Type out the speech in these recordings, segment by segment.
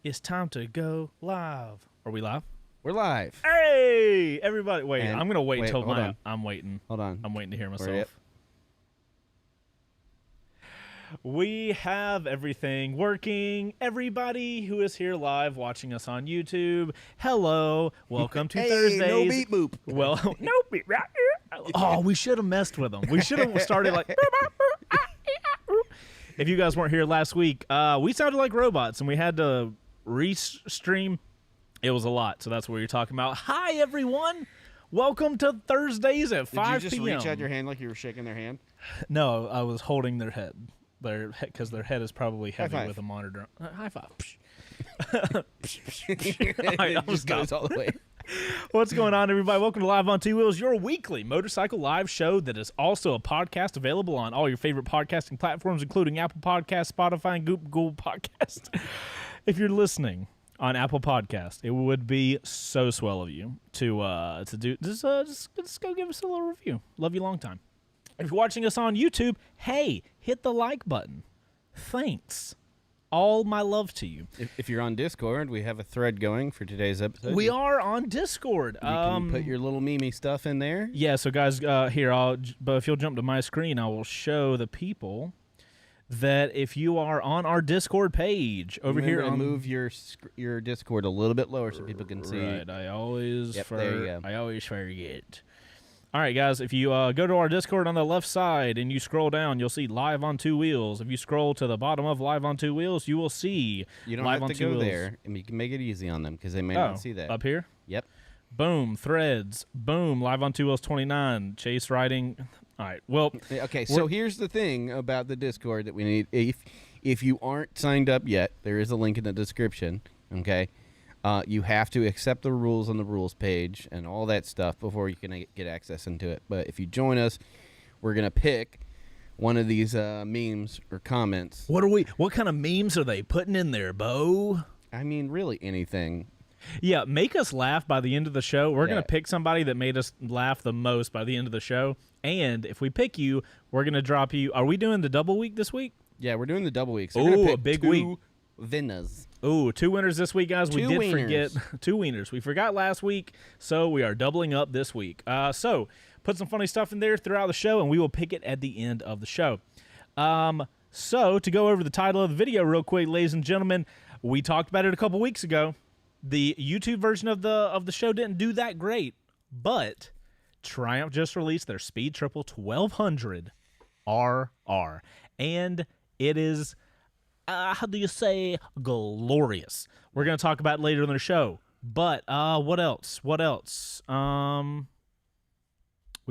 It's time to go live. Are we live? We're live. Hey, everybody. Wait, And- I'm going to wait until hold on. I'm waiting. Hold on. I'm waiting to hear Where myself. We have everything working. Everybody who is here live watching us on YouTube, hello. Welcome to Hey, Thursdays. no beep boop. Well, no beep. Oh, we should have messed with them. We should have started like. If you guys weren't here last week, we sounded like robots, and we had to restream. It was a lot, so that's what you're talking about. Hi, everyone. Welcome to Thursdays at 5 p.m. Did you just reach out your hand like you were shaking their hand? No, I was holding their head. Because their head is probably heavy five. with a monitor. High five. It just goes all the way. What's going on, everybody? Welcome to Live on Two Wheels, your weekly motorcycle live show that is also a podcast available on all your favorite podcasting platforms, including Apple Podcasts, Spotify, and Google Podcasts. If you're listening on Apple Podcast, it would be so swell of you to do just go give us a little review. Love you long time. If you're watching us on YouTube, hey, hit the like button. Thanks. All my love to you. If you're on Discord, we have a thread going for today's episode. We are on Discord. You can put your little Mimi stuff in there. Yeah, so guys, here, but if you'll jump to my screen, I will show the people that if you are on our Discord page over here, move your Discord a little bit lower so people can see. Right, I always there you go. I always forget. All right, guys, if you go to our Discord on the left side and you scroll down, you'll see Live on Two Wheels. If you scroll to the bottom of Live on Two Wheels, you will see You don't Live have on to Two go Wheels. there, and you can make it easy on them because they may not see that. Up here? Yep. Boom, threads. Boom, Live on Two Wheels 29. Chase riding. All right, well. Okay, so here's the thing about the Discord that we need. If you aren't signed up yet, there is a link in the description, okay? You have to accept the rules on the rules page and all that stuff before you can get access into it. But if you join us, we're going to pick one of these memes or comments. What kind of memes are they putting in there, Bo? I mean, really anything. Yeah, make us laugh by the end of the show. We're going Yeah. to pick somebody that made us laugh the most by the end of the show. And if we pick you, we're going to drop you. Are we doing the double week this week? Yeah, we're doing the double week. So Ooh, we're gonna pick a big two week. Winners. Ooh, 2 winners this week, guys. We Two did wieners. forget 2 wieners. We forgot last week, so we are doubling up this week. So put some funny stuff in there throughout the show, and we will pick it at the end of the show. So to go over the title of the video real quick, ladies and gentlemen, we talked about it a couple weeks ago. The YouTube version of the show didn't do that great, but Triumph just released their Speed Triple 1200 RR, and it is how do you say, glorious. We're going to talk about it later in the show. But what else? We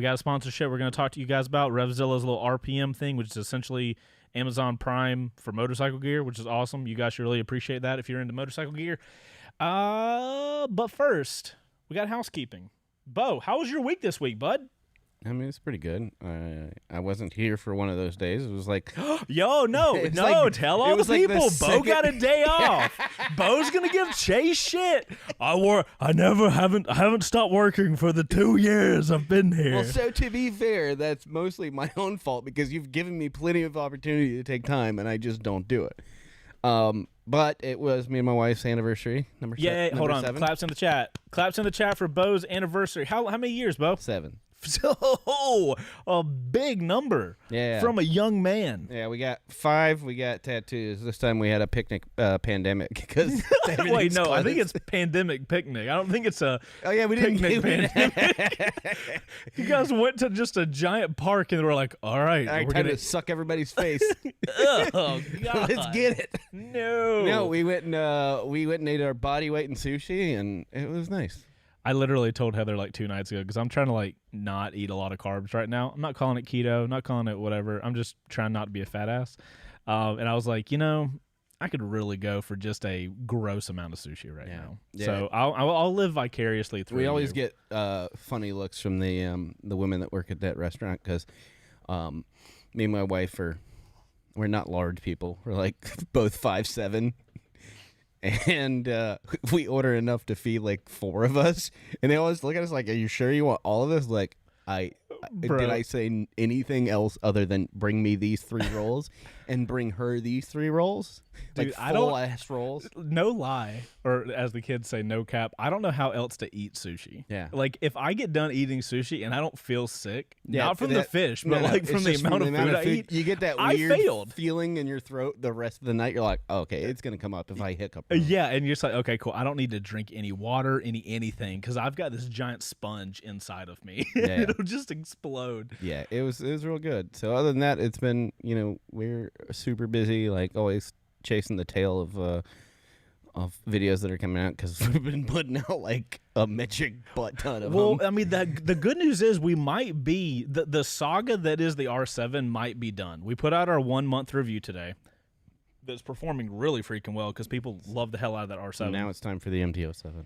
got a sponsorship we're going to talk to you guys about. Revzilla's little RPM thing, which is essentially Amazon Prime for motorcycle gear, which is awesome. You guys should really appreciate that if you're into motorcycle gear. But first, we got housekeeping. Bo, how was your week this week, bud? I mean, it's pretty good. I wasn't here for one of those days. It was like, Yo, no, It's no, like- tell it all the was like the people. Bo second- got a day off. Bo's gonna give Chase shit. I haven't stopped working for the 2 years I've been here. well, so to be fair, that's mostly my own fault because you've given me plenty of opportunity to take time, and I just don't do it. But it was me and my wife's anniversary. Number Hold on. 7. Claps in the chat. Claps in the chat for Bo's anniversary. How many years, Bo? 7. So a big number. Yeah. From a young man. Yeah, we got 5. We got tattoos. This time we had a picnic pandemic because Wait, no, I think it's pandemic picnic. I don't think it's a Oh yeah, we didn't picnic do it. pandemic. You guys went to just a giant park and were like, all right, All right, we're time gonna to suck everybody's face. oh, God. Let's get it. No. No, we went and ate our body weight in sushi, and it was nice. I literally told Heather like 2 nights ago because I'm trying to like not eat a lot of carbs right now. I'm not calling it keto, not calling it whatever. I'm just trying not to be a fat ass. And I was like, I could really go for just a gross amount of sushi right now. Yeah. So I'll live vicariously through. We always you. get funny looks from the women that work at that restaurant because me and my wife we're not large people. We're like both 5'7". And we order enough to feed like 4 of us, and they always look at us like, "Are you sure you want all of this?" Like, Did I say anything else other than bring me these 3 rolls and bring her these 3 rolls? Dude, like full ass rolls. No lie, or as the kids say, no cap. I don't know how else to eat sushi. Yeah. Like if I get done eating sushi and I don't feel sick, Yeah, not from the fish, but like from the amount of food I eat, you get that I weird failed. feeling in your throat the rest of the night. You're like, oh, okay, it's gonna come up if I hiccup. Yeah, and you're just like, okay, cool. I don't need to drink any water, anything, because I've got this giant sponge inside of me. Yeah. It'll just explode. Yeah, it was real good. So other than that, it's been, we're super busy, like always chasing the tail of videos that are coming out because we've been putting out like a metric butt ton of them. I mean, the good news is we might be the saga that is the R7 might be done. We put out our 1 month review today. That's performing really freaking well because people love the hell out of that R7. Now it's time for the MT-07.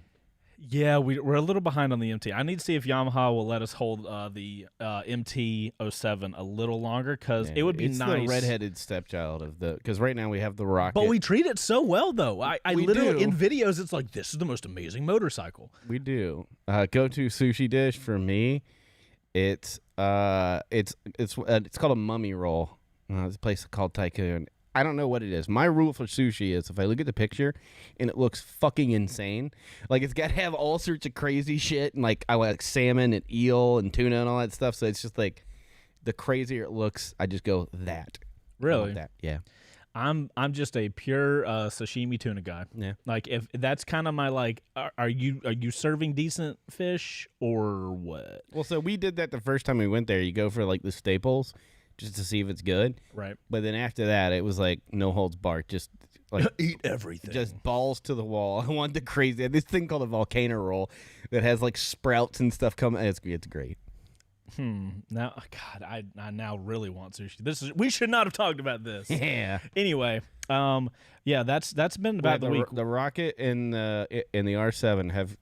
Yeah, we're a little behind on the MT. I need to see if Yamaha will let us hold the MT-07 a little longer because it would be it's nice. The redheaded stepchild of because right now we have the Rocket. But we treat it so well, though. I We literally, do. in videos, it's like, this is the most amazing motorcycle. We do. Go-to sushi dish for me. It's called a mummy roll. It's a place called Tycoon. I don't know what it is. My rule for sushi is if I look at the picture and it looks fucking insane, like it's got to have all sorts of crazy shit and like I like salmon and eel and tuna and all that stuff. So it's just like the crazier it looks, I just go that. Really? I want that. Yeah. I'm just a pure sashimi tuna guy. Yeah. Like if that's kind of my like, are you serving decent fish or what? Well, so we did that the first time we went there. You go for like the staples just to see if it's good. Right. But then after that, it was like no holds barred. Just like eat everything. Just balls to the wall. I want the crazy. This thing called a volcano roll that has like sprouts and stuff coming. It's great. Now, God, I now really want sushi. We should not have talked about this. Yeah. Anyway, yeah, that's been about the week. The Rocket and the R7 have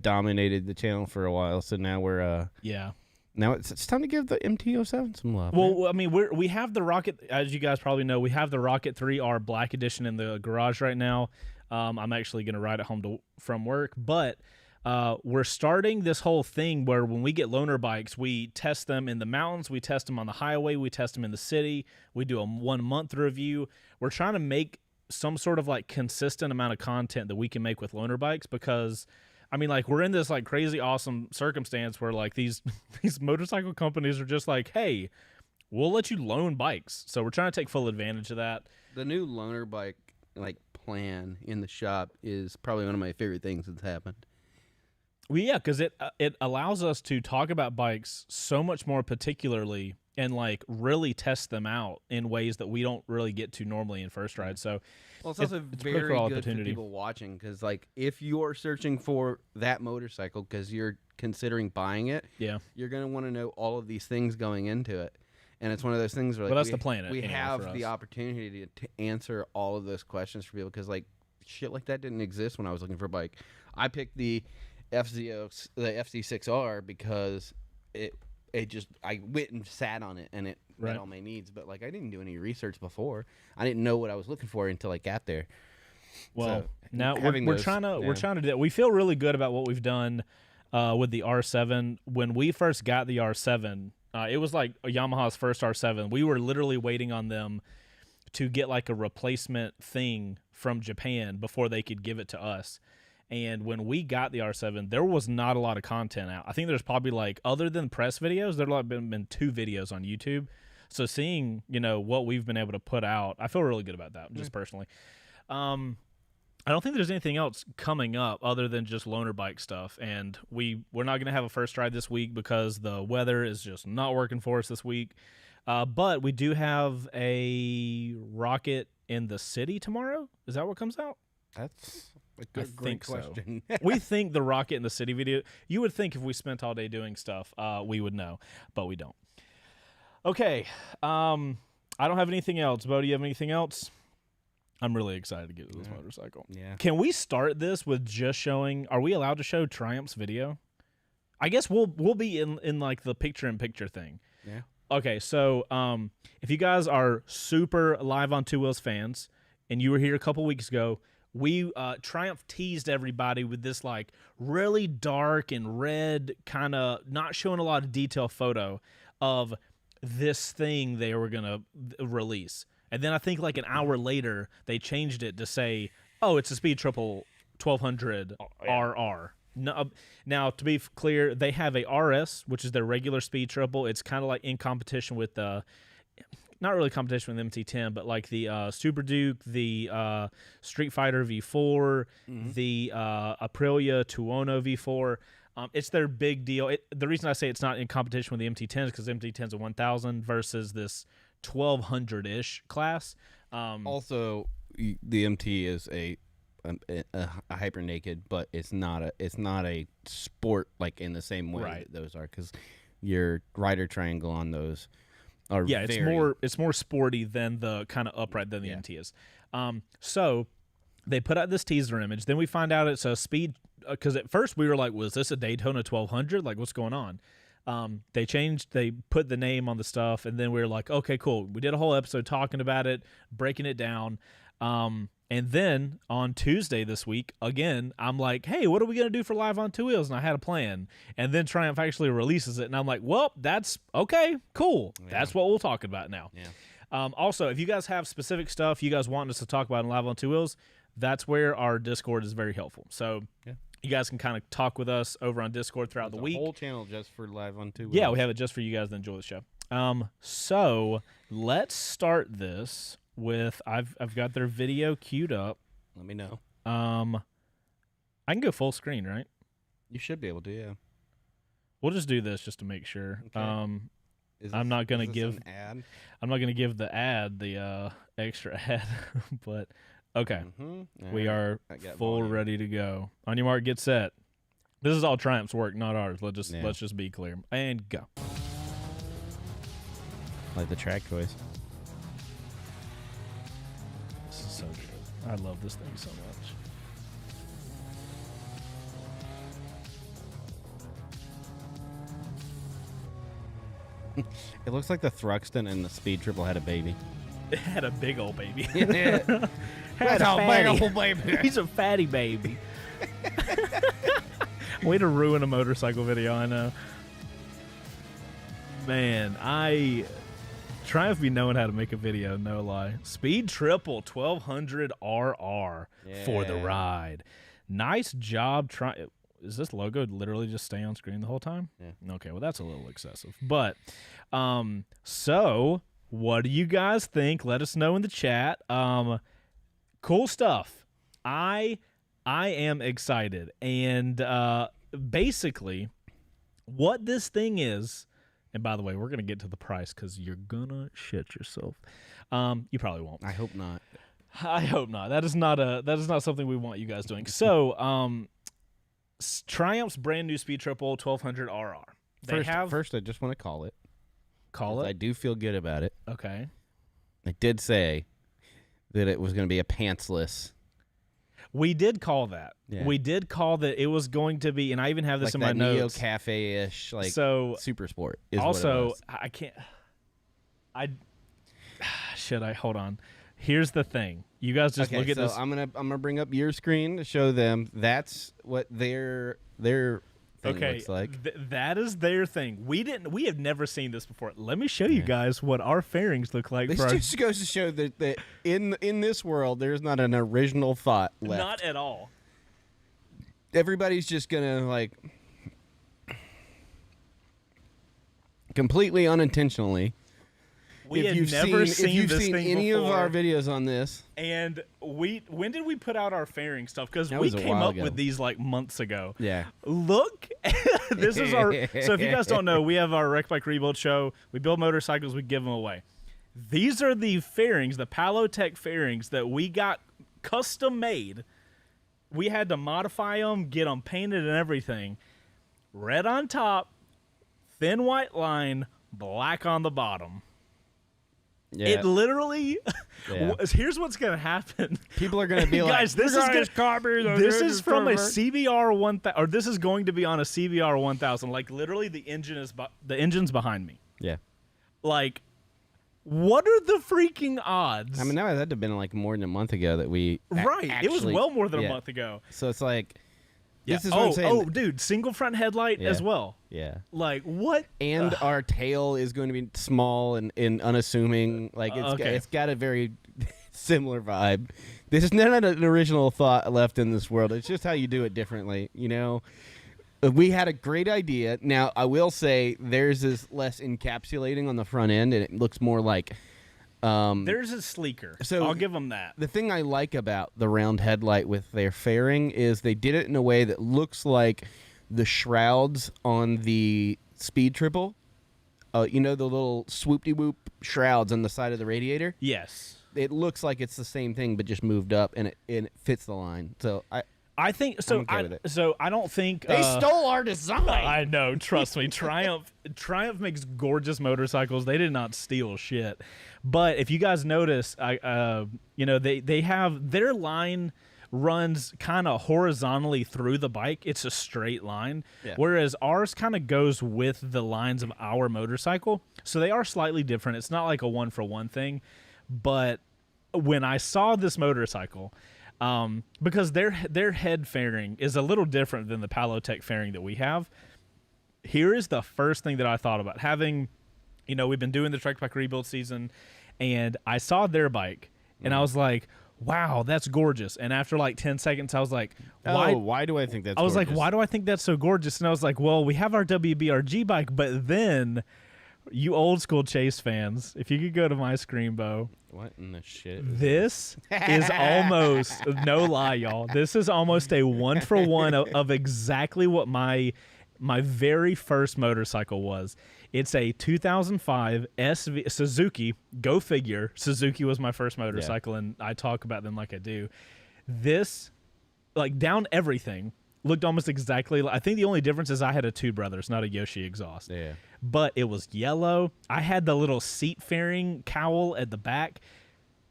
dominated the channel for a while. So now we're yeah. Now it's time to give the MT-07 some love. Well, man. I mean, we have the Rocket, as you guys probably know, we have the Rocket 3R Black Edition in the garage right now. I'm actually going to ride it home from work, but we're starting this whole thing where when we get loaner bikes, we test them in the mountains, we test them on the highway, we test them in the city, we do a 1 month review. We're trying to make some sort of like consistent amount of content that we can make with loaner bikes because I mean, like, we're in this, like, crazy awesome circumstance where, like, these motorcycle companies are just like, hey, we'll let you loan bikes. So we're trying to take full advantage of that. The new loaner bike, like, plan in the shop is probably one of my favorite things that's happened. Well, yeah, because it allows us to talk about bikes so much more particularly and, like, really test them out in ways that we don't really get to normally in First Ride. So well, it's also very cool good for people watching because, like, if you're searching for that motorcycle because you're considering buying it, yeah, you're going to want to know all of these things going into it. And it's one of those things where, like, that's the plan. We have the opportunity to answer all of those questions for people because, like, shit like that didn't exist when I was looking for a bike. I picked the FZ6R because it just, I went and sat on it and it met all my needs. But, like, I didn't do any research before. I didn't know what I was looking for until I got there. Well, so, now we're trying to do that. We feel really good about what we've done with the R7. When we first got the R7, it was like Yamaha's first R7. We were literally waiting on them to get like a replacement thing from Japan before they could give it to us. And when we got the R7, there was not a lot of content out. I think there's probably like, other than press videos, there have been 2 videos on YouTube. So seeing, what we've been able to put out, I feel really good about that, just personally. I don't think there's anything else coming up other than just loaner bike stuff. And we're not going to have a first ride this week because the weather is just not working for us this week. But we do have a Rocket in the city tomorrow. Is that what comes out? That's great question. So. We think the Rocket in the City video. You would think if we spent all day doing stuff, we would know, but we don't. Okay, I don't have anything else. Bo, do you have anything else? I'm really excited to get to this motorcycle. Yeah. Can we start this with just showing? Are we allowed to show Triumph's video? I guess we'll be in like the picture-in-picture thing. Yeah. Okay, so if you guys are super Live on Two Wheels fans, and you were here a couple weeks ago, we Triumph teased everybody with this like really dark and red kind of not showing a lot of detail photo of this thing they were gonna release, and then I think like an hour later they changed it to say, oh, it's a Speed Triple 1200 RR. No, now to be clear, they have a RS, which is their regular Speed Triple. It's kind of like in competition with the not really competition with MT10, but like the Super Duke, the Street Fighter V4, the Aprilia Tuono V4. It's their big deal. The reason I say it's not in competition with the MT10 is because MT10 is a 1000 versus this 1200-ish class. Also, the MT is a hyper naked, but it's not a sport like in the same way that those are, because your rider triangle on those. It's more sporty than the kind of upright than the MT is. So they put out this teaser image. Then we find out it's a speed, because at first we were like, was this a Daytona 1200? Like, what's going on? They put the name on the stuff, and then we were like, okay, cool. We did a whole episode talking about it, breaking it down. And then on Tuesday this week, again, I'm like, hey, what are we going to do for Live on Two Wheels? And I had a plan. And then Triumph actually releases it. And I'm like, well, that's okay, cool. Yeah. That's what we'll talk about now. Yeah. Also, if you guys have specific stuff you guys want us to talk about in Live on Two Wheels, that's where our Discord is very helpful. So you guys can kind of talk with us over on Discord throughout the week. A whole channel just for Live on Two Wheels. Yeah, we have it just for you guys to enjoy the show. So let's start this with I've got their video queued up. Let me know. I can go full screen, right? You should be able to, yeah. We'll just do this just to make sure. Okay. I'm not gonna give an ad. I'm not gonna give the ad the extra ad, but okay. We are full ready to go. On your mark, get set. This is all Triumph's work, not ours. Let's just be clear. And go. Like the track choice. So good. I love this thing so much. It looks like the Thruxton and the Speed Triple had a baby. It had a big old baby. That's a big old baby. He's a fatty baby. Way to ruin a motorcycle video, I know. Man, Triumph be knowing how to make a video, no lie. Speed Triple 1200 RR for the ride. Nice job. Is this logo literally just stay on screen the whole time? Yeah. Okay, well, that's a little excessive. But, so, what do you guys think? Let us know in the chat. Cool stuff. I am excited. And basically, what this thing is... And by the way, we're going to get to the price because you're going to shit yourself. You probably won't. I hope not. I hope not. That is not something we want you guys doing. So, Triumph's brand new Speed Triple 1200 RR. First, I just want to call it. Call it? I do feel good about it. Okay. I did say that it was going to be a pantsless. We did call that. Yeah. We did call that it was going to be, and I even have this like in my Neo notes. Cafe-ish, like super sport. Is also, what it was. Should I hold on? Here's the thing. You guys just look at this. I'm gonna bring up your screen to show them that's what their thing looks like. That is their thing. We have never seen this before. Let me show you guys what our fairings look like. This just goes to show that in this world there's not an original thought left. Not at all. Everybody's just gonna like completely unintentionally. We have never seen if you've this seen thing any before. of our videos on this, and when did we put out our fairing stuff? Because we came up with these like months ago. Yeah. Look, this is our. So if you guys don't know, we have our Wreck Bike Rebuild show. We build motorcycles. We give them away. These are the fairings, the Palotech fairings that we got custom made. We had to modify them, get them painted and everything. Red on top, thin white line, black on the bottom. Yeah. It literally. Here's what's gonna happen. People are gonna be like, "Guys, this is from a CBR 1000, or this is going to be on a CBR 1000." Like literally, the engine's behind me. Yeah. Like, What are the freaking odds? I mean, that had to have been like more than a month ago that we right. It was well more than a yeah. month ago. So it's like, Yeah. this is what I'm saying. Oh, dude, single front headlight as well. Yeah. Like, what? And our tail is going to be small and unassuming. Like, it's got a very similar vibe. This is not an original thought left in this world. It's just how you do it differently, you know? We had a great idea. Now, I will say theirs is less encapsulating on the front end, and it looks more like... Theirs is sleeker, so I'll give them that. The thing I like about the round headlight with their fairing is they did it in a way that looks like the shrouds on the Speed Triple. You know, the little swoop-de-whoop shrouds on the side of the radiator? Yes. It looks like it's the same thing, but just moved up, and it fits the line. So I think so. I'm okay with it. So I don't think they stole our design. I know. Trust me, Triumph makes gorgeous motorcycles. They did not steal shit. But if you guys notice, they have their line runs kind of horizontally through the bike. It's a straight line, whereas ours kind of goes with the lines of our motorcycle. So they are slightly different. It's not like a 1-for-1 thing. But when I saw this motorcycle. Because their head fairing is a little different than the Palotech fairing that we have. Here is the first thing that I thought about. Having, we've been doing the Trek Bike rebuild season, and I saw their bike, and I was like, wow, that's gorgeous. And after like 10 seconds, I was like, why do I think that's gorgeous? Like, why do I think that's so gorgeous? And I was like, well, we have our WBRG bike, but then... You old school Chase fans, if you could go to my screen, Bo. What in the shit? This is almost, no lie, y'all. This is almost a 1-for-1 of exactly what my very first motorcycle was. It's a 2005 SV Suzuki. Go figure. Suzuki was my first motorcycle, and I talk about them like I do. This, like, down everything, looked almost exactly like, I think the only difference is I had a Two Brothers, not a Yoshi exhaust. Yeah. But it was yellow. I had the little seat fairing cowl at the back.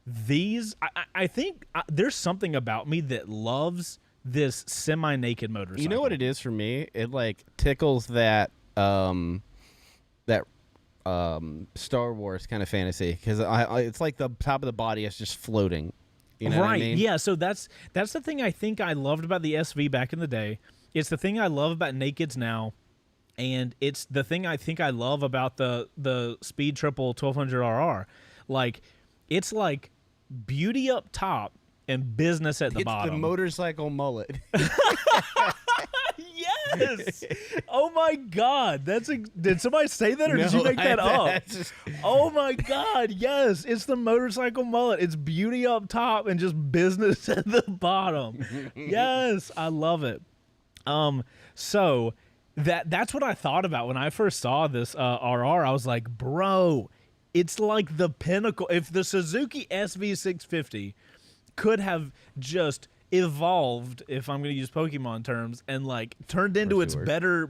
These, I think there's something about me that loves this semi-naked motorcycle. You know what it is for me? It like tickles that Star Wars kind of fantasy because it's like the top of the body is just floating. You know what I mean? Yeah. So that's the thing I think I loved about the SV back in the day. It's the thing I love about nakeds now. And it's the thing I think I love about the Speed Triple 1200RR. Like, it's like beauty up top and business at the bottom. It's the motorcycle mullet. Yes. Oh, my God. Did somebody say that, or did you make that up? Oh, my God. Yes. It's the motorcycle mullet. It's beauty up top and just business at the bottom. Yes. I love it. So... That's what I thought about when I first saw this RR. I was like, bro, it's like the pinnacle. If the Suzuki SV650 could have just evolved, if I'm going to use Pokemon terms, and like turned into its better,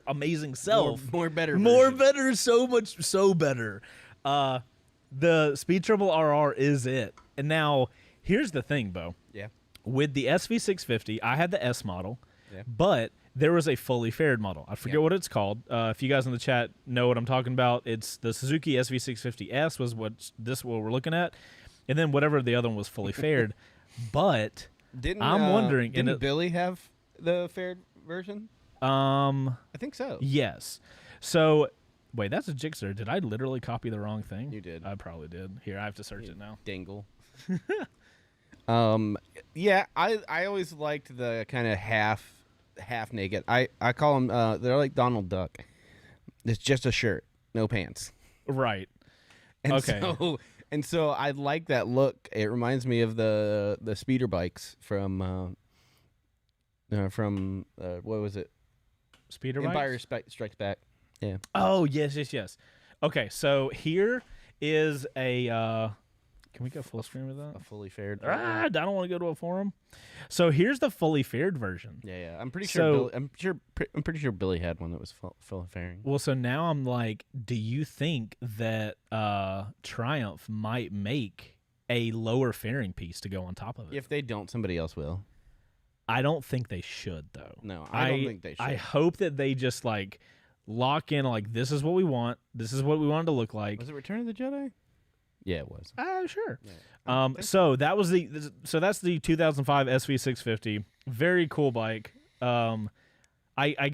amazing self. More better, so better. The Speed Triple RR is it. And now, here's the thing, Bo. Yeah. With the SV650, I had the S model, but... There was a fully faired model. I forget what it's called. If you guys in the chat know what I'm talking about, it's the Suzuki SV650S was what we're looking at, and then whatever the other one was fully faired. But I'm wondering, didn't Billy have the faired version? I think so. Yes. So wait, that's a Jixer. Did I literally copy the wrong thing? You did. I probably did. Here, I have to search it now. Dingle. Yeah, I always liked the kind of half naked. I call them they're like Donald Duck. It's just a shirt, no pants. Right. And okay. So I like that look. It reminds me of the speeder bikes from what was it? Speeder Empire bikes? Strikes Back. Yeah. Oh, yes. Okay, so here is a can we go full screen with that? A fully faired. I don't want to go to a forum. So here's the fully faired version. Yeah. I'm pretty sure. I'm pretty sure Billy had one that was fully fairing. Well, so now I'm like, do you think that Triumph might make a lower fairing piece to go on top of it? If they don't, somebody else will. I don't think they should, though. No, I don't think they should. I hope that they just like lock in, like, this is what we want. This is what we want it to look like. Was it Return of the Jedi? Yeah, it was. Sure. Yeah. So that's the 2005 SV650. Very cool bike. I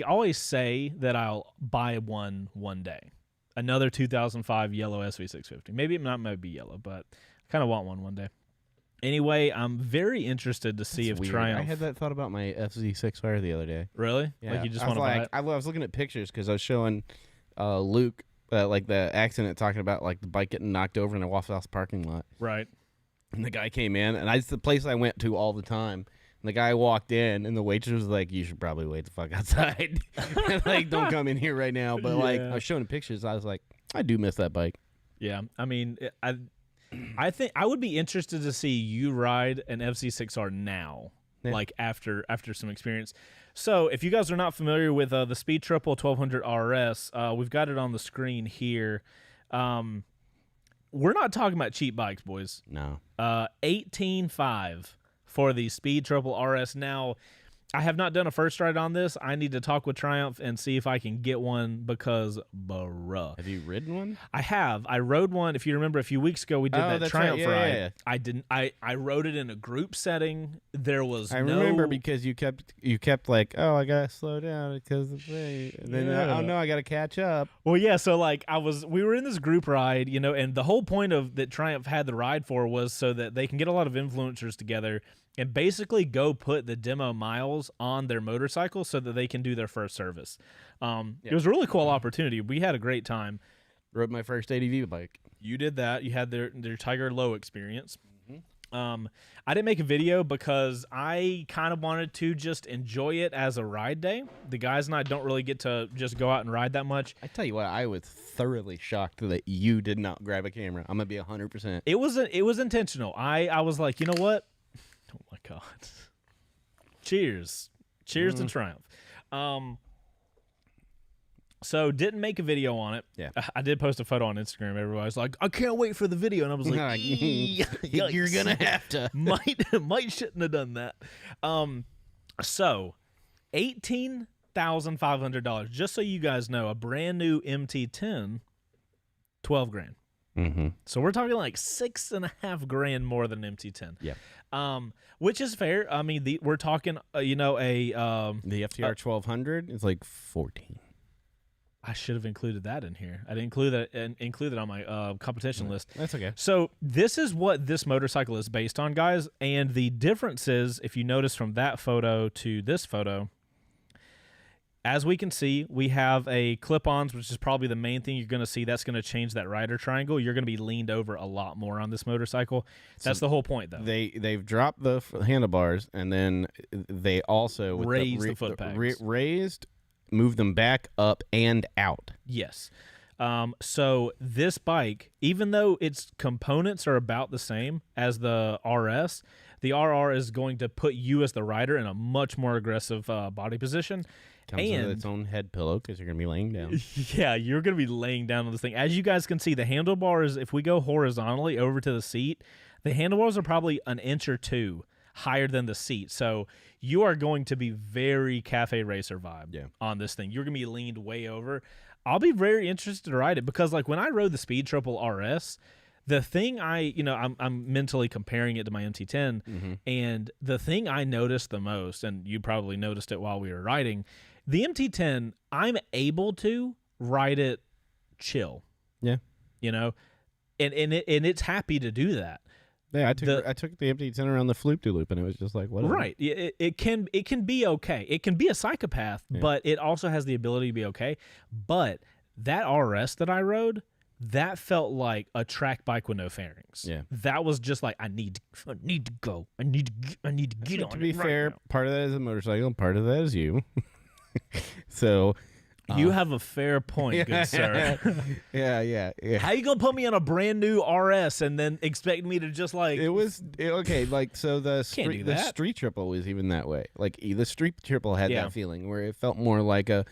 always say that I'll buy one day. Another 2005 yellow SV650. Maybe it might be yellow, but I kind of want one day. Anyway, I'm very interested to see if weird. Triumph. I had that thought about my FZ6R the other day. Really? Yeah. Like you just I want was to buy like, it? I was looking at pictures because I was showing Luke like the accident, talking about like the bike getting knocked over in a Waffle House parking lot. Right. And the guy came in, and it's the place I went to all the time. And the guy walked in, and the waitress was like, "You should probably wait the fuck outside. Like, don't come in here right now." But like, I was showing pictures. I was like, I do miss that bike. Yeah. I mean, I think I would be interested to see you ride an FZ6R now, like after some experience. So, if you guys are not familiar with the Speed Triple 1200 RS, we've got it on the screen here. We're not talking about cheap bikes, boys. No. 18.5 for the Speed Triple RS. Now, I have not done a first ride on this. I need to talk with Triumph and see if I can get one because, bruh. Have you ridden one? I have. I rode one. If you remember, a few weeks ago we did that Triumph ride. Yeah. I didn't. I rode it in a group setting. There was. I remember because you kept like, oh, I gotta slow down because of the. And then oh no, I gotta catch up. Well, yeah. So like, we were in this group ride, and the whole point of that Triumph had the ride for was so that they can get a lot of influencers together and basically go put the demo miles on their motorcycle so that they can do their first service. It was a really cool opportunity. We had a great time. Rode my first ADV bike. You did that. You had their Tiger Low experience. I didn't make a video because I kind of wanted to just enjoy it as a ride day. The guys and I don't really get to just go out and ride that much. I tell you what, I was thoroughly shocked that you did not grab a camera. I'm gonna be 100%. It was intentional. I was like, you know what? Oh my God. Cheers to Triumph. So didn't make a video on it. Yeah. I did post a photo on Instagram. Everybody was like, I can't wait for the video. And I was like, you're going to have to. might shouldn't have done that. So $18,500. Just so you guys know, a brand new MT10, 12 grand. Mm-hmm. So we're talking like $6.5 grand more than an MT10. Yeah. Which is fair. I mean, we're talking, the FTR 1200 is like 14. I should have included that in here. I didn't include it on my competition list. That's okay. So this is what this motorcycle is based on, guys. And the difference is, if you notice from that photo to this photo, as we can see, we have a clip-ons, which is probably the main thing you're going to see. That's going to change that rider triangle. You're going to be leaned over a lot more on this motorcycle. That's the whole point, though. They've dropped the handlebars, and then they also raised the foot pegs. Raised, moved them back, up, and out. Yes. So this bike, even though its components are about the same as the RS, the RR is going to put you as the rider in a much more aggressive body position. Comes with its own head pillow because you're going to be laying down. Yeah, you're going to be laying down on this thing. As you guys can see, the handlebars, if we go horizontally over to the seat, the handlebars are probably an inch or two higher than the seat. So you are going to be very cafe racer vibe on this thing. You're going to be leaned way over. I'll be very interested to ride it because, like, when I rode the Speed Triple RS, the thing I'm mentally comparing it to my MT10, and the thing I noticed the most, and you probably noticed it while we were riding, the MT10, I'm able to ride it chill. Yeah. And it's happy to do that. Yeah, I took the MT10 around the loop, and it was just like, whatever. Right. It can be okay. It can be a psychopath, but it also has the ability to be okay. But that RS that I rode, that felt like a track bike with no fairings. Yeah. That was just like, I need to go. I need to get on. To be it fair, right now. part of that is a motorcycle, and part of that is you. So you have a fair point, good sir. Yeah. How you gonna put me on a brand new RS and then expect me to just like? Okay. Like, so the street triple was even that way. Like the street triple had that feeling where it felt more like a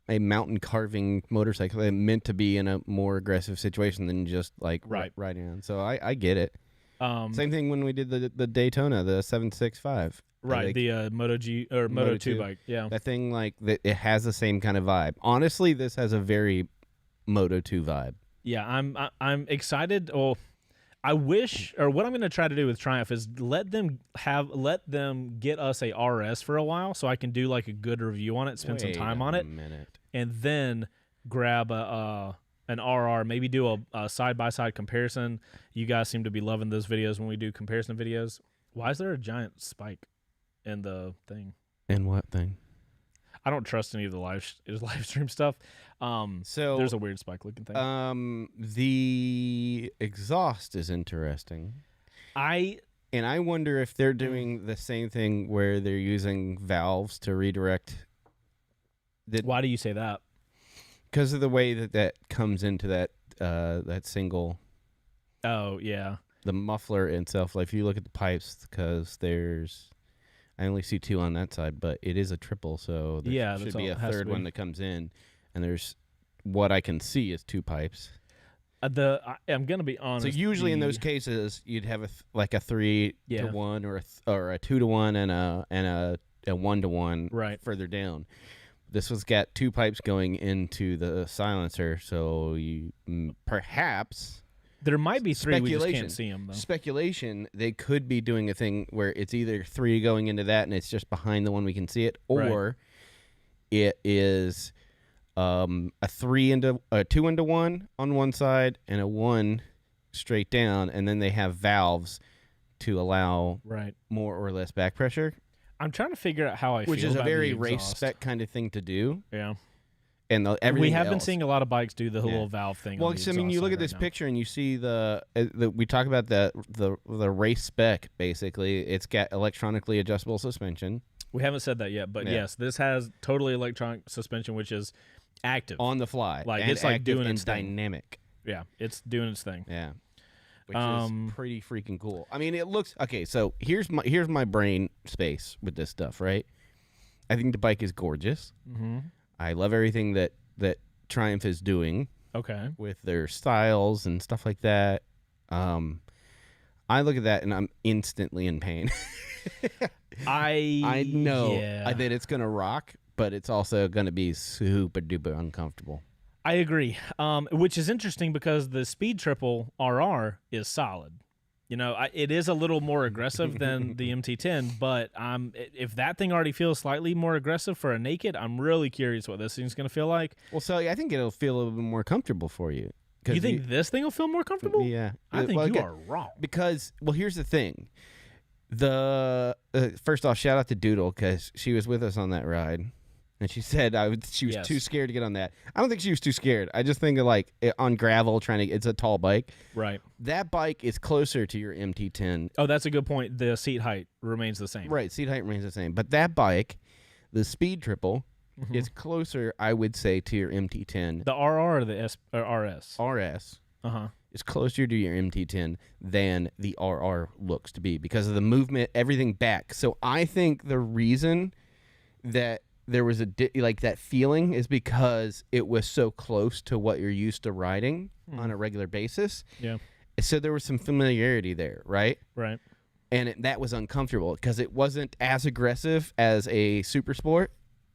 mountain carving motorcycle that meant to be in a more aggressive situation than just like riding on. So I get it. Same thing when we did the Daytona, the 765. Right, like, the Moto 2 bike. Yeah, that thing, like, that it has the same kind of vibe. Honestly, this has a very Moto 2 vibe. Yeah, I'm excited. Well, I wish, or what I'm going to try to do with Triumph is let them get us a RS for a while, so I can do like a good review on it, spend some time on it, and then grab an RR. Maybe do a side by side comparison. You guys seem to be loving those videos when we do comparison videos. Why is there a giant spike in the thing? And what thing? I don't trust any of the live stream stuff. So there's a weird spike looking thing. The exhaust is interesting. I wonder if they're doing the same thing where they're using valves to redirect. Why do you say that? Because of the way that comes into that single. Oh yeah. The muffler itself. Like if you look at the pipes, because I only see 2 on that side, but it is a triple, so there should be a third one that comes in, and there's what I can see is 2 pipes. I'm gonna be honest. So usually in those cases, you'd have a 3 to 1 or a 2 to 1 and a 1 to 1 further down. This one's got 2 pipes going into the silencer, so you perhaps. There might be 3, we just can't see them, though. Speculation, they could be doing a thing where it's either 3 going into that and it's just behind the one we can see it, or it is a 2 into 1 on one side and a 1 straight down, and then they have valves to allow more or less back pressure. I'm trying to figure out how I feel Which is about a very the race exhaust. Spec kind of thing to do. Yeah. And we have been seeing a lot of bikes do the little valve thing. Well, I mean, you look at this picture and you see we talk about the race spec. Basically, it's got electronically adjustable suspension. We haven't said that yet, but yes, this has totally electronic suspension, which is active on the fly. Like it's like doing its dynamic. Yeah, it's doing its thing. Yeah, which is pretty freaking cool. I mean, it looks okay. So here's my brain space with this stuff, right? I think the bike is gorgeous. Mm-hmm. I love everything that Triumph is doing. Okay. With their styles and stuff like that. I look at that and I'm instantly in pain. I know that it's going to rock, but it's also going to be super duper uncomfortable. I agree. Which is interesting because the Speed Triple RR is solid. You know, it is a little more aggressive than the MT10, but if that thing already feels slightly more aggressive for a naked, I'm really curious what this thing's going to feel like. Well, so I think it'll feel a little bit more comfortable for you. You think this thing will feel more comfortable? Yeah. I think you are wrong. Because, here's the thing. First off, shout out to Doodle because she was with us on that ride. And she said she was too scared to get on that. I don't think she was too scared. I just think of on gravel, it's a tall bike. Right. That bike is closer to your MT10. Oh, that's a good point. The seat height remains the same. Right, seat height remains the same. But that bike, the Speed Triple, is closer, I would say, to your MT10. The RR or the RS? RS. Uh-huh. Is closer to your MT10 than the RR looks to be because of the movement, everything back. So I think the reason that there was that feeling is because it was so close to what you're used to riding on a regular basis. Yeah. So there was some familiarity there, right? Right. And that was uncomfortable because it wasn't as aggressive as a super sport,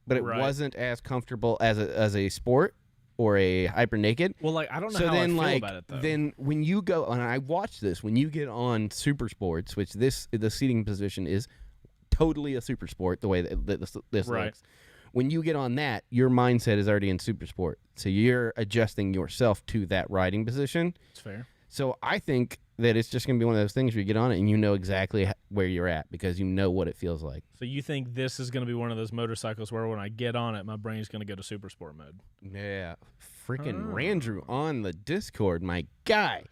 but it wasn't as comfortable as a sport or a hyper naked. Well, I don't know how I feel about it though. Then when you go, and I watched this, when you get on super sports, which the seating position is totally a super sport, the way that this looks. When you get on that, your mindset is already in super sport. So you're adjusting yourself to that riding position. It's fair. So I think that it's just going to be one of those things where you get on it and you know exactly where you're at because you know what it feels like. So you think this is going to be one of those motorcycles where when I get on it, my brain's going to go to super sport mode? Yeah. Freaking Randrew on the Discord, my guy.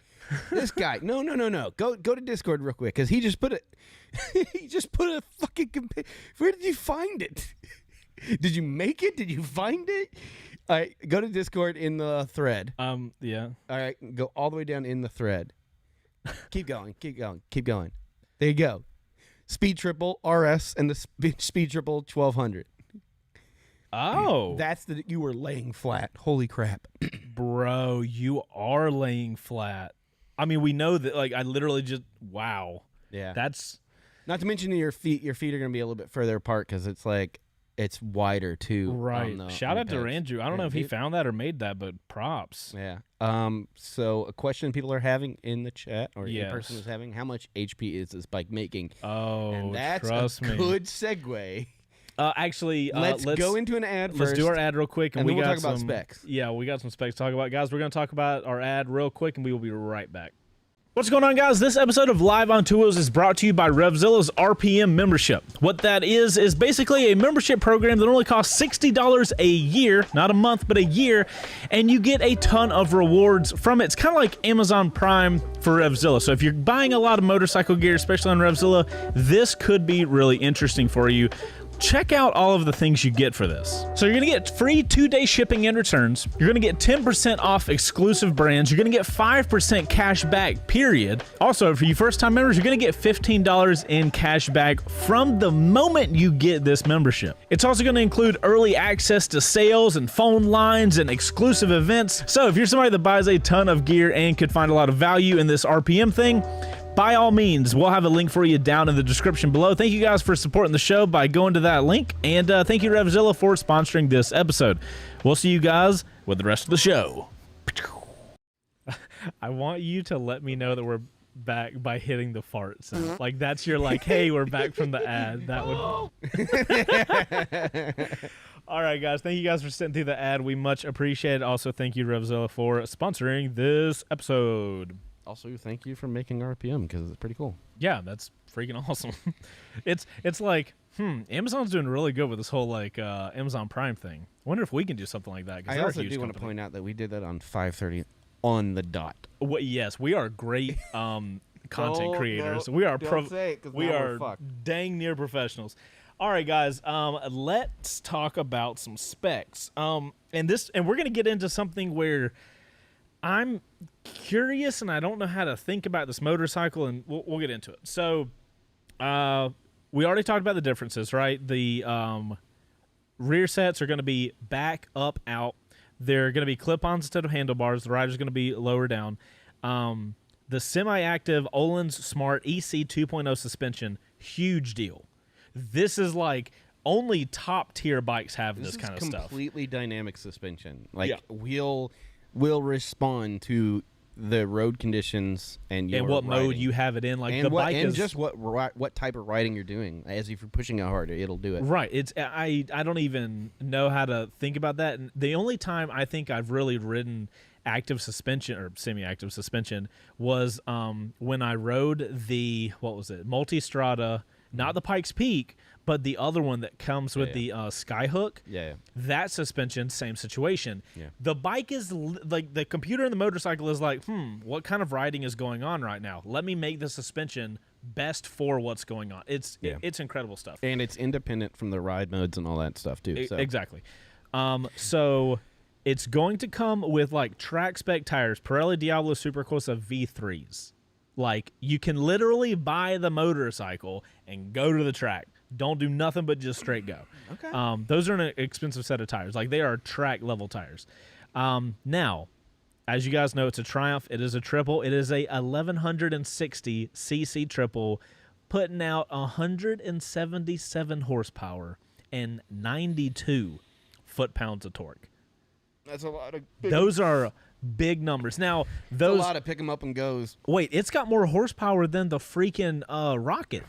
This guy. No. Go to Discord real quick because he just put a fucking where did you find it? Did you make it? Did you find it? All right, go to Discord in the thread. Yeah. All right, go all the way down in the thread. Keep going. There you go. Speed Triple RS and the Speed Triple 1200. Oh. That's you were laying flat. Holy crap. Bro, you are laying flat. I mean, we know that, I literally just, wow. Yeah. That's... Not to mention your feet are going to be a little bit further apart because it's it's wider too. Right. Shout out to Andrew. I don't know if he dude. found that or made that, but props. Yeah. So a question people are having in the chat, or a person is having, how much HP is this bike making? Oh, and that's trust a me. good segue. Actually, let's go into an ad first. Let's do our ad real quick, and we then we'll got talk about specs. Yeah, we got some specs to talk about, guys. We're gonna talk about our ad real quick, and we will be right back. What's going on, guys? This episode of Live on Ontwowheels is brought to you by Revzilla's RPM membership. What that is basically a membership program that only costs $60 a year, not a month, but a year, and you get a ton of rewards from it. It's kind of like Amazon Prime for Revzilla. So if you're buying a lot of motorcycle gear, especially on Revzilla, this could be really interesting for you. Check out all of the things you get for this. So you're gonna get free 2-day shipping and returns. You're gonna get 10% off exclusive brands. You're gonna get 5% cash back, period. Also, for you first-time members, you're gonna get $15 in cash back from the moment you get this membership. It's also gonna include early access to sales and phone lines and exclusive events. So if you're somebody that buys a ton of gear and could find a lot of value in this RPM thing, by all means, we'll have a link for you down in the description below. Thank you guys for supporting the show by going to that link. And thank you, Revzilla, for sponsoring this episode. We'll see you guys with the rest of the show. I want you to let me know that we're back by hitting the fart sound. Like, that's your, like, hey, we're back from the ad. That would... All right, guys. Thank you guys for sitting through the ad. We much appreciate it. Also, thank you, Revzilla, for sponsoring this episode. Also, thank you for making RPM, because it's pretty cool. Yeah, that's freaking awesome. It's like, Amazon's doing really good with this whole, like, Amazon Prime thing. I wonder if we can do something like that. I also do want to point out that we did that on 5:30 on the dot. Well, yes, we are great content creators. We are dang near professionals. All right, guys, let's talk about some specs. And we're going to get into something where I'm curious and I don't know how to think about this motorcycle, and we'll get into it. So we already talked about the differences, right? The rear sets are going to be back, up, out. They're going to be clip-ons instead of handlebars. The rider's going to be lower down. The semi-active Öhlins Smart EC 2.0 suspension, huge deal. This is like only top-tier bikes have this kind of stuff. Completely dynamic suspension. Like, will respond to the road conditions and what riding. mode you have it in. Like, and the bike is just what type of riding you're doing. As if you're pushing it harder, it'll do it. Right. It's I don't even know how to think about that. And the only time I think I've really ridden active suspension or semi-active suspension was when I rode the Multistrada, not the Pikes Peak, but the other one that comes with the Skyhook. Yeah. That suspension, same situation. Yeah. The bike is like the computer in the motorcycle is like, what kind of riding is going on right now? Let me make the suspension best for what's going on. It's incredible stuff. And it's independent from the ride modes and all that stuff too. So. Exactly. So it's going to come with like track spec tires, Pirelli Diablo Supercorsa V3s. Like, you can literally buy the motorcycle and go to the track. Don't do nothing but just straight go. Okay. Those are an expensive set of tires. Like, they are track level tires. Now, as you guys know, it's a Triumph. It is a triple. It is a 1160 cc triple, putting out 177 horsepower and 92 foot-pounds of torque. That's a lot of. Those are big numbers. Now, those a lot of pick 'em up and goes. Wait, it's got more horsepower than the freaking Rocket.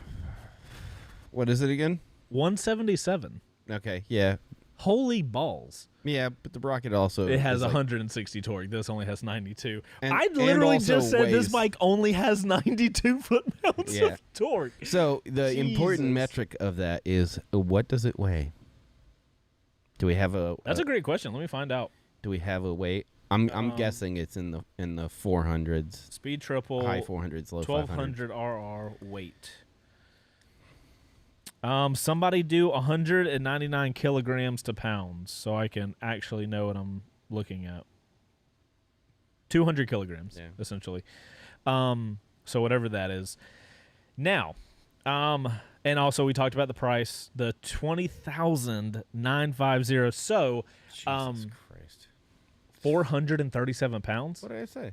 What is it again? 177. Okay, yeah. Holy balls. Yeah, but the Rocket also... It has 160 torque. This only has 92. I and literally also just said this weighs- bike only has 92 foot-pounds of torque. So the important metric of that is, what does it weigh? Do we have a... That's a great question. Let me find out. Do we have a weight? I'm guessing it's in the 400s. Speed triple. High 400s, low 1200 RR weight. Somebody do 199 kilograms to pounds so I can actually know what I'm looking at. 200 kilograms, essentially. So whatever that is. Now, and also we talked about the price, the $20,950. So, Jesus Christ. 437 pounds. What did I say?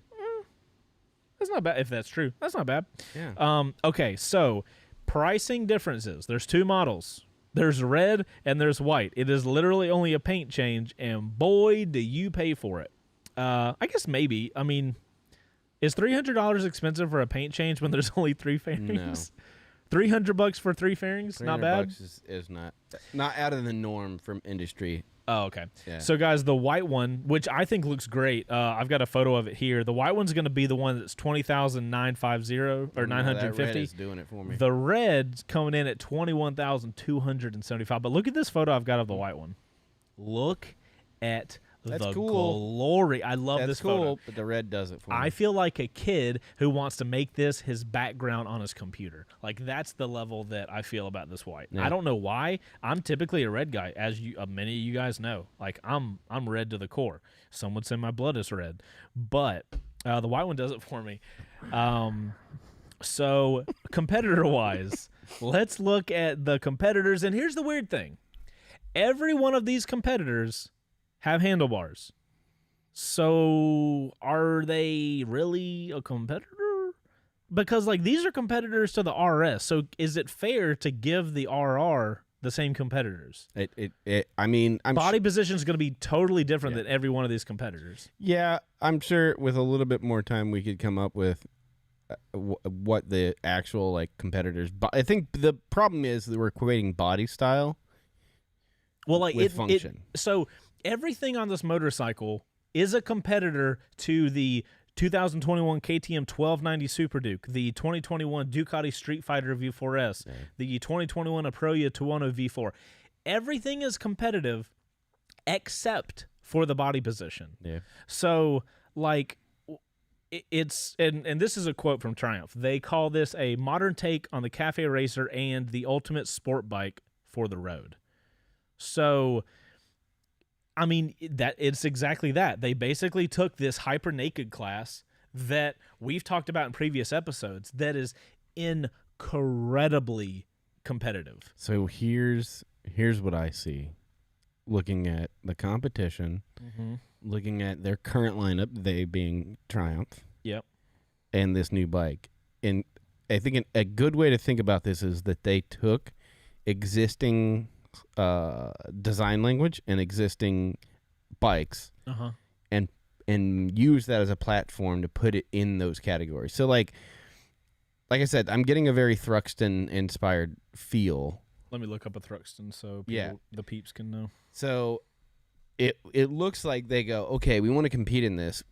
That's not bad. If that's true, that's not bad. Yeah. Okay, so pricing differences. There's two models. There's red and there's white. It is literally only a paint change, and boy, do you pay for it. I guess maybe. I mean, is $300 expensive for a paint change when there's only 3 fairings? No. $300 for 3 fairings? Not bad. $300 is not out of the norm from industry. Oh, okay. Yeah. So, guys, the white one, which I think looks great, I've got a photo of it here. The white one's going to be the one that's $20,950 or $950. That red is doing it for me. The red's coming in at $21,275. But look at this photo I've got of the white one. Look at the glory. I love this photo. Cool, but the red does it for me. I feel like a kid who wants to make this his background on his computer. Like, that's the level that I feel about this white. Yeah. I don't know why. I'm typically a red guy, as many of you guys know. Like, I'm red to the core. Some would say my blood is red. But the white one does it for me. So, competitor-wise, let's look at the competitors. And here's the weird thing. Every one of these competitors have handlebars. So are they really a competitor? Because, like, these are competitors to the RS. So is it fair to give the RR the same competitors? I mean, body position is going to be totally different than every one of these competitors. Yeah, I'm sure with a little bit more time we could come up with what the actual, like, competitors. But I think the problem is that we're equating body style with function. So everything on this motorcycle is a competitor to the 2021 KTM 1290 Super Duke, the 2021 Ducati Street Fighter V4S, the 2021 Aprilia Tuono V4. Everything is competitive except for the body position. Yeah. So, like, it's and this is a quote from Triumph. They call this a modern take on the Cafe Racer and the ultimate sport bike for the road. So, I mean, that it's exactly that. They basically took this hyper naked class that we've talked about in previous episodes that is incredibly competitive. So here's what I see. Looking at the competition, looking at their current lineup, they being Triumph. Yep. And this new bike. And I think a good way to think about this is that they took existing design language and existing bikes and use that as a platform to put it in those categories. So like I said, I'm getting a very Thruxton inspired feel. Let me look up a Thruxton so the peeps can know. So it looks like they go, okay, we want to compete in this.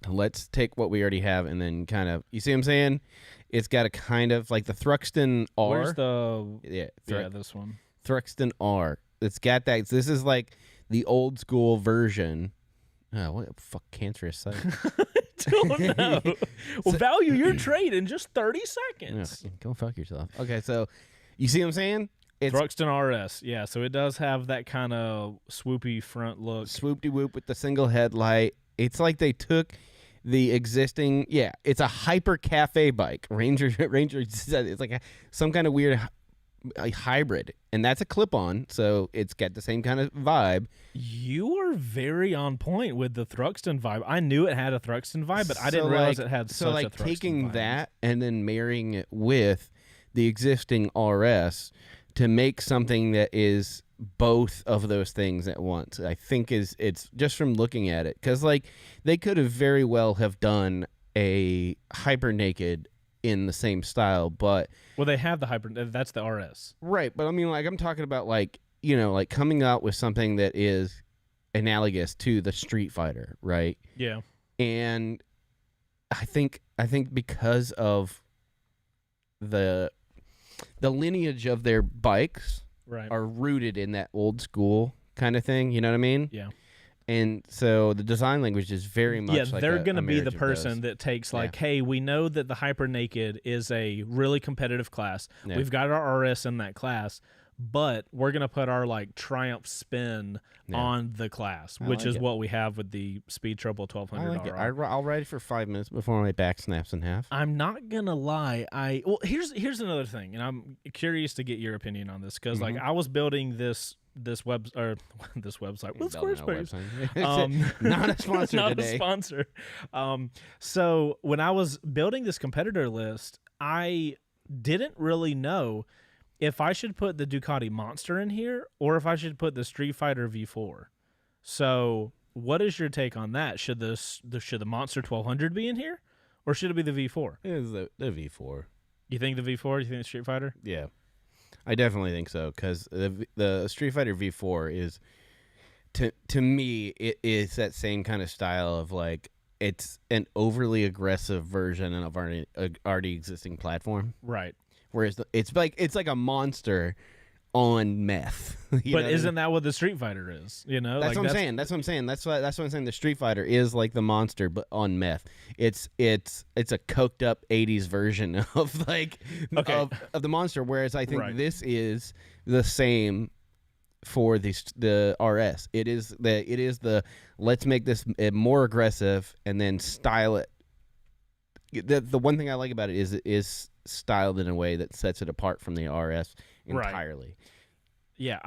Let's take what we already have and then kind of, you see what I'm saying? It's got a kind of like the Thruxton R. Where's the this one? Thruxton R. It's got that. This is like the old school version. Oh, what a cancerous site. I don't know. Well, value your trade in just 30 seconds. Yeah, go fuck yourself. Okay, so you see what I'm saying? It's Thruxton RS. Yeah, so it does have that kind of swoopy front look. Swoop-de-whoop with the single headlight. It's like they took the existing, it's a hyper cafe bike. Ranger said it's like some kind of weird a hybrid, and that's a clip-on, so it's got the same kind of vibe. You are very on point with the Thruxton vibe. I knew it had a Thruxton vibe, but I didn't realize it had such a Thruxton vibe. So, like, taking that and then marrying it with the existing RS to make something that is both of those things at once, I think it's just from looking at it, because, like, they could have very well have done a hyper naked in the same style, but they have the hyper. That's the RS, right? But I mean, like, I'm talking about, like, you know, like coming out with something that is analogous to the Street Fighter, right? Yeah. And I think because of the lineage of their bikes, right, are rooted in that old school kind of thing. You know what I mean? Yeah. And so the design language is very much like they're going to be the marriage of person those. that takes, like, hey, we know that the Hyper Naked is a really competitive class. Yeah. We've got our RS in that class, but we're going to put our, like, Triumph spin on the class, which is what we have with the Speed Trouble 1200 RR. I'll ride it for 5 minutes before my back snaps in half. I'm not going to lie. Here's another thing, and I'm curious to get your opinion on this, because like, I was building this website with Squarespace. Not a sponsor not today. A sponsor. So when I was building this competitor list, I didn't really know if I should put the Ducati Monster in here or if I should put the Street Fighter V4. So, what is your take on that? Should the Monster 1200 be in here, or should it be the V4? It is the V4. You think the V4? You think the Street Fighter? Yeah, I definitely think so because the Street Fighter V4 is, to me, it is that same kind of style of like it's an overly aggressive version of already existing platform. Right. Whereas it's like a monster on meth. But isn't that what the Street Fighter is? You know, that's like, what I'm saying. That's what I'm saying. That's what I'm saying. The Street Fighter is like the monster, but on meth. It's a coked up '80s version of like of the monster. Whereas I think this is the same for the RS. It is the let's make this more aggressive and then style it. The one thing I like about it is it is styled in a way that sets it apart from the RS entirely. Yeah,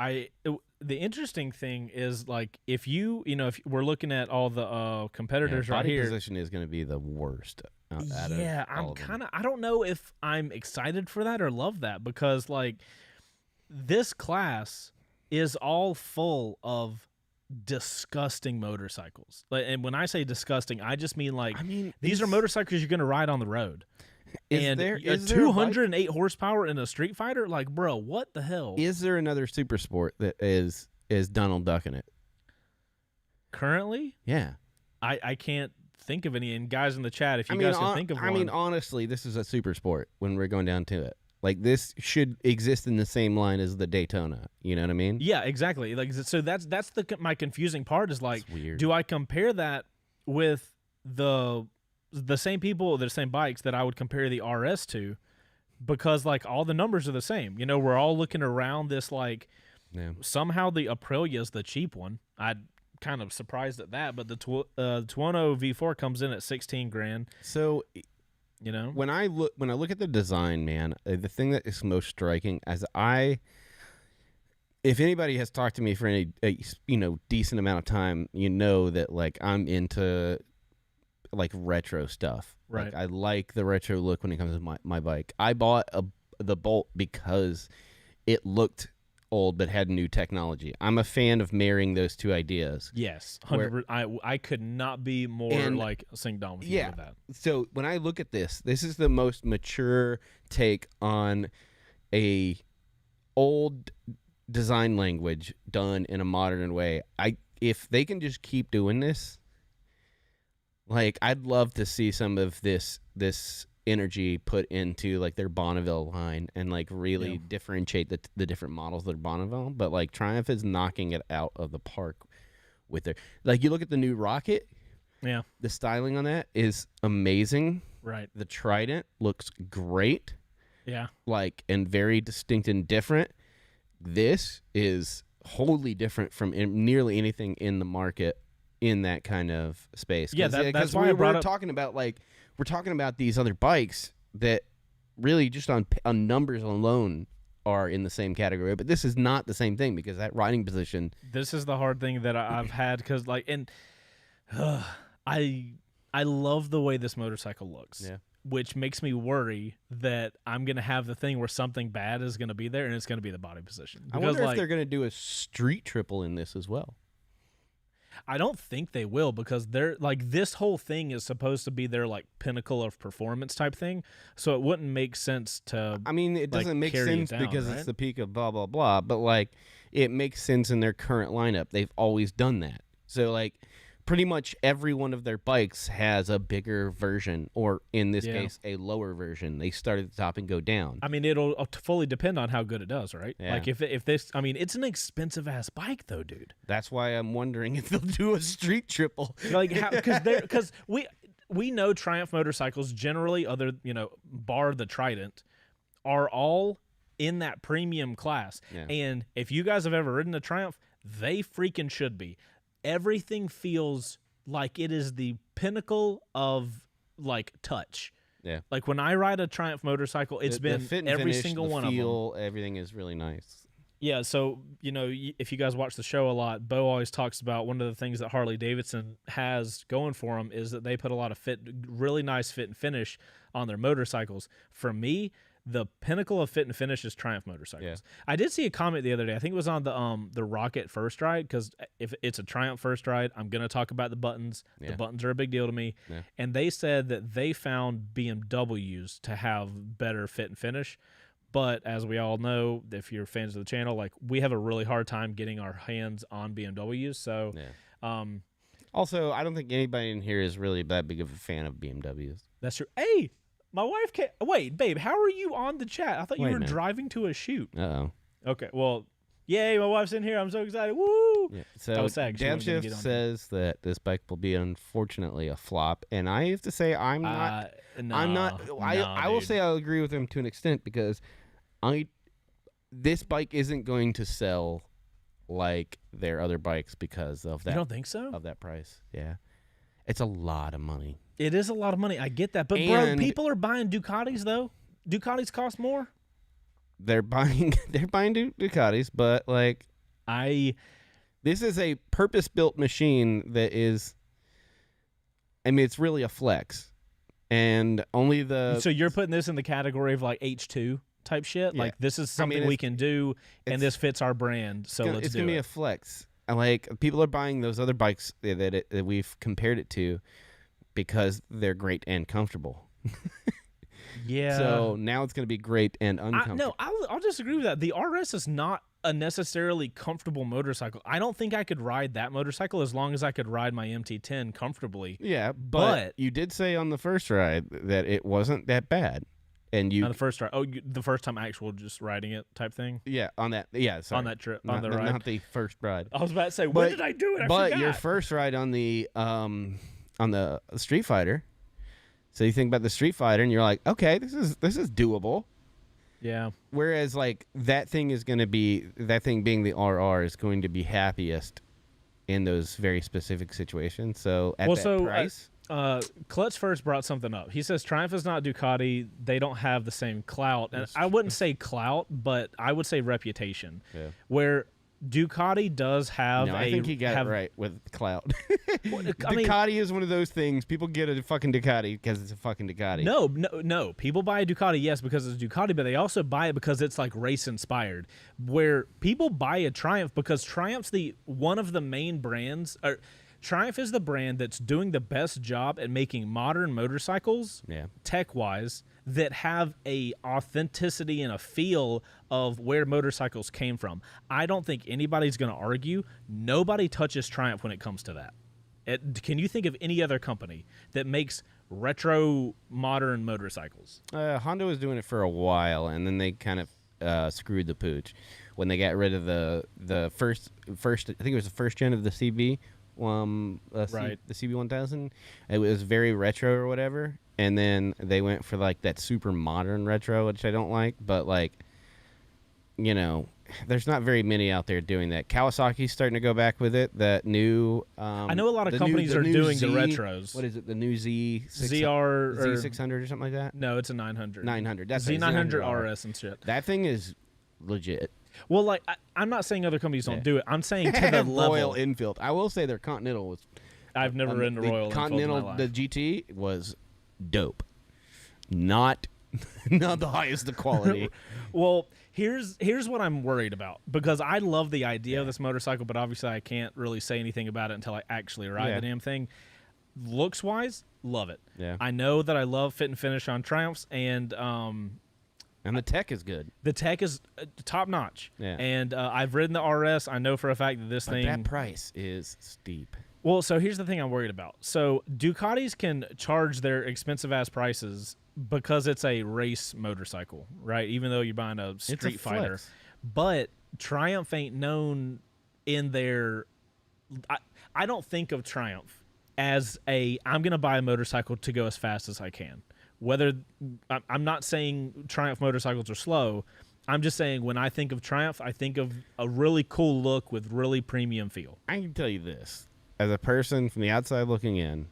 the interesting thing is like if if we're looking at all the competitors right here, body position is going to be the worst. I don't know if I'm excited for that or love that because like this class is all full of disgusting motorcycles. And when I say disgusting, I just mean like these are motorcycles you're going to ride on the road. Is there 208 horsepower in a Street Fighter? Like, bro, what the hell? Is there another super sport that is Donald Ducking it? Currently? Yeah. I can't think of any. And guys in the chat, if you guys can think of one. I mean, honestly, this is a super sport when we're going down to it. Like, this should exist in the same line as the Daytona. You know what I mean? Yeah, exactly. Like, so that's my confusing part is like, do I compare that with the same people, the same bikes that I would compare the RS to? Because like all the numbers are the same. You know, we're all looking around this like somehow the Aprilia is the cheap one. I'm kind of surprised at that, but the Tuono V4 comes in at 16 grand. So, you know, when I look at the design, man, the thing that is most striking if anybody has talked to me for any decent amount of time, you know that like I'm into like retro stuff. Right. Like, I like the retro look when it comes to my bike. I bought the Bolt because it looked old but had new technology. I'm a fan of marrying those two ideas. Yes, 100%. I could not be more like synced on with you with that. So when I look at this is the most mature take on a old design language done in a modern way. If they can just keep doing this, like, I'd love to see some of this energy put into like their Bonneville line and like really differentiate the different models that are Bonneville. But like Triumph is knocking it out of the park with their, like, you look at the new Rocket. Yeah, the styling on that is amazing. Right. The Trident looks great. Yeah. Like, and very distinct and different. This is wholly different from nearly anything in the market in that kind of space. Yeah, that's why we're talking about these other bikes that really just on numbers alone are in the same category, but this is not the same thing because that riding position. This is the hard thing that I've had because like, and I love the way this motorcycle looks. Yeah. Which makes me worry that I'm going to have the thing where something bad is going to be there and it's going to be the body position. Because, I wonder if they're going to do a street triple in this as well. I don't think they will because they're like this whole thing is supposed to be their like pinnacle of performance type thing. So it wouldn't make sense to. I mean, it doesn't make sense because it's the peak of blah, blah, blah. But like it makes sense in their current lineup. They've always done that. So like pretty much every one of their bikes has a bigger version, or in this case, a lower version. They start at the top and go down. I mean, it'll fully depend on how good it does, right? Yeah. Like if this, I mean, it's an expensive ass bike though, dude. That's why I'm wondering if they'll do a street triple. Like because we know Triumph motorcycles generally, bar the Trident, are all in that premium class. Yeah. And if you guys have ever ridden a Triumph, they freaking should be. Everything feels like it is the pinnacle of like touch. Yeah. Like when I ride a Triumph motorcycle, it's been fit and every finish, single the one feel, of them. Everything is really nice. Yeah. So, if you guys watch the show a lot, Bo always talks about one of the things that Harley Davidson has going for them is that they put a lot of really nice fit and finish on their motorcycles. For me, the pinnacle of fit and finish is Triumph motorcycles. Yeah. I did see a comment the other day. I think it was on the Rocket first ride, because if it's a Triumph first ride, I'm going to talk about the buttons. Yeah. The buttons are a big deal to me. Yeah. And they said that they found BMWs to have better fit and finish. But as we all know, if you're fans of the channel, like, we have a really hard time getting our hands on BMWs. So, also, I don't think anybody in here is really that big of a fan of BMWs. that's true. Hey, my wife can't. Wait, babe, how are you on the chat? I thought you were driving to a shoot. Uh-oh. Okay, well, yay, my wife's in here. I'm so excited. Woo! Yeah. So, Downshift says that this bike will be, unfortunately, a flop. And I have to say, I'm not. I will say I'll agree with him to an extent, because this bike isn't going to sell like their other bikes because of that. You don't think so? Of that price. Yeah. It's a lot of money. It is a lot of money. I get that. But, bro, people are buying Ducatis, though. Ducatis cost more. They're buying Ducatis, but, like, this is a purpose-built machine that is, I mean, it's really a flex. And only So you're putting this in the category of, like, H2 type shit? Yeah. Like, this is something we can do, and this fits our brand, so let's do it. It's going to be a flex. Like, people are buying those other bikes that we've compared it to because they're great and comfortable. Yeah. So now it's going to be great and uncomfortable. I'll disagree with that. The RS is not a necessarily comfortable motorcycle. I don't think I could ride that motorcycle as long as I could ride my MT-10 comfortably. Yeah, but you did say on the first ride that it wasn't that bad. And you on the first ride. Oh, the first time actual just riding it type thing. Yeah, on that. Yeah, sorry. On that trip, on the ride, not the first ride. I was about to say, when did I do it? I forgot. Your first ride on the Street Fighter. So you think about the Street Fighter, and you're like, okay, this is doable. Yeah. Whereas, like, that thing being the RR is going to be happiest in those very specific situations. So at that price. Klutz first brought something up. He says Triumph is not Ducati. They don't have the same clout. And I wouldn't say clout, but I would say reputation. Yeah. Where Ducati does have I think he got it right with clout. Ducati is one of those things. People get a fucking Ducati because it's a fucking Ducati. No. People buy a Ducati, yes, because it's Ducati, but they also buy it because it's like race inspired. Where people buy a Triumph because Triumph's one of the main brands. Triumph is the brand that's doing the best job at making modern motorcycles, tech-wise, that have a authenticity and a feel of where motorcycles came from. I don't think anybody's going to argue. Nobody touches Triumph when it comes to that. Can you think of any other company that makes retro modern motorcycles? Honda was doing it for a while, and then they kind of screwed the pooch when they got rid of the first. I think it was the first gen of the CB. The CB1000. It was very retro or whatever, and then they went for like that super modern retro, which I don't like, but like, you know, there's not very many out there doing that. Kawasaki's starting to go back with it. That new I know a lot of companies are doing the retros. What is it? The new ZR Z600 or something like that? No, it's a 900. 900. That's Z900 RS and shit. That thing is legit. Well, like, I'm not saying other companies don't do it. I'm saying to the level. Royal Enfield. I will say their Continental was. I've never ridden a Royal Continental, Enfield in my life. The GT was dope. Not the highest of quality. Well, here's what I'm worried about, because I love the idea of this motorcycle, but obviously I can't really say anything about it until I actually ride the damn thing. Looks wise, love it. Yeah. I know that I love fit and finish on Triumphs, and the tech is good. The tech is top notch. Yeah. And I've ridden the RS. I know for a fact that this thing. That price is steep. Well, so here's the thing I'm worried about. So Ducatis can charge their expensive ass prices because it's a race motorcycle, right? Even though you're buying a Street Fighter. But Triumph ain't known in their. I don't think of Triumph as I'm going to buy a motorcycle to go as fast as I can. Whether I'm not saying Triumph motorcycles are slow, I'm just saying when I think of Triumph, I think of a really cool look with really premium feel. I can tell you this. As a person from the outside looking in,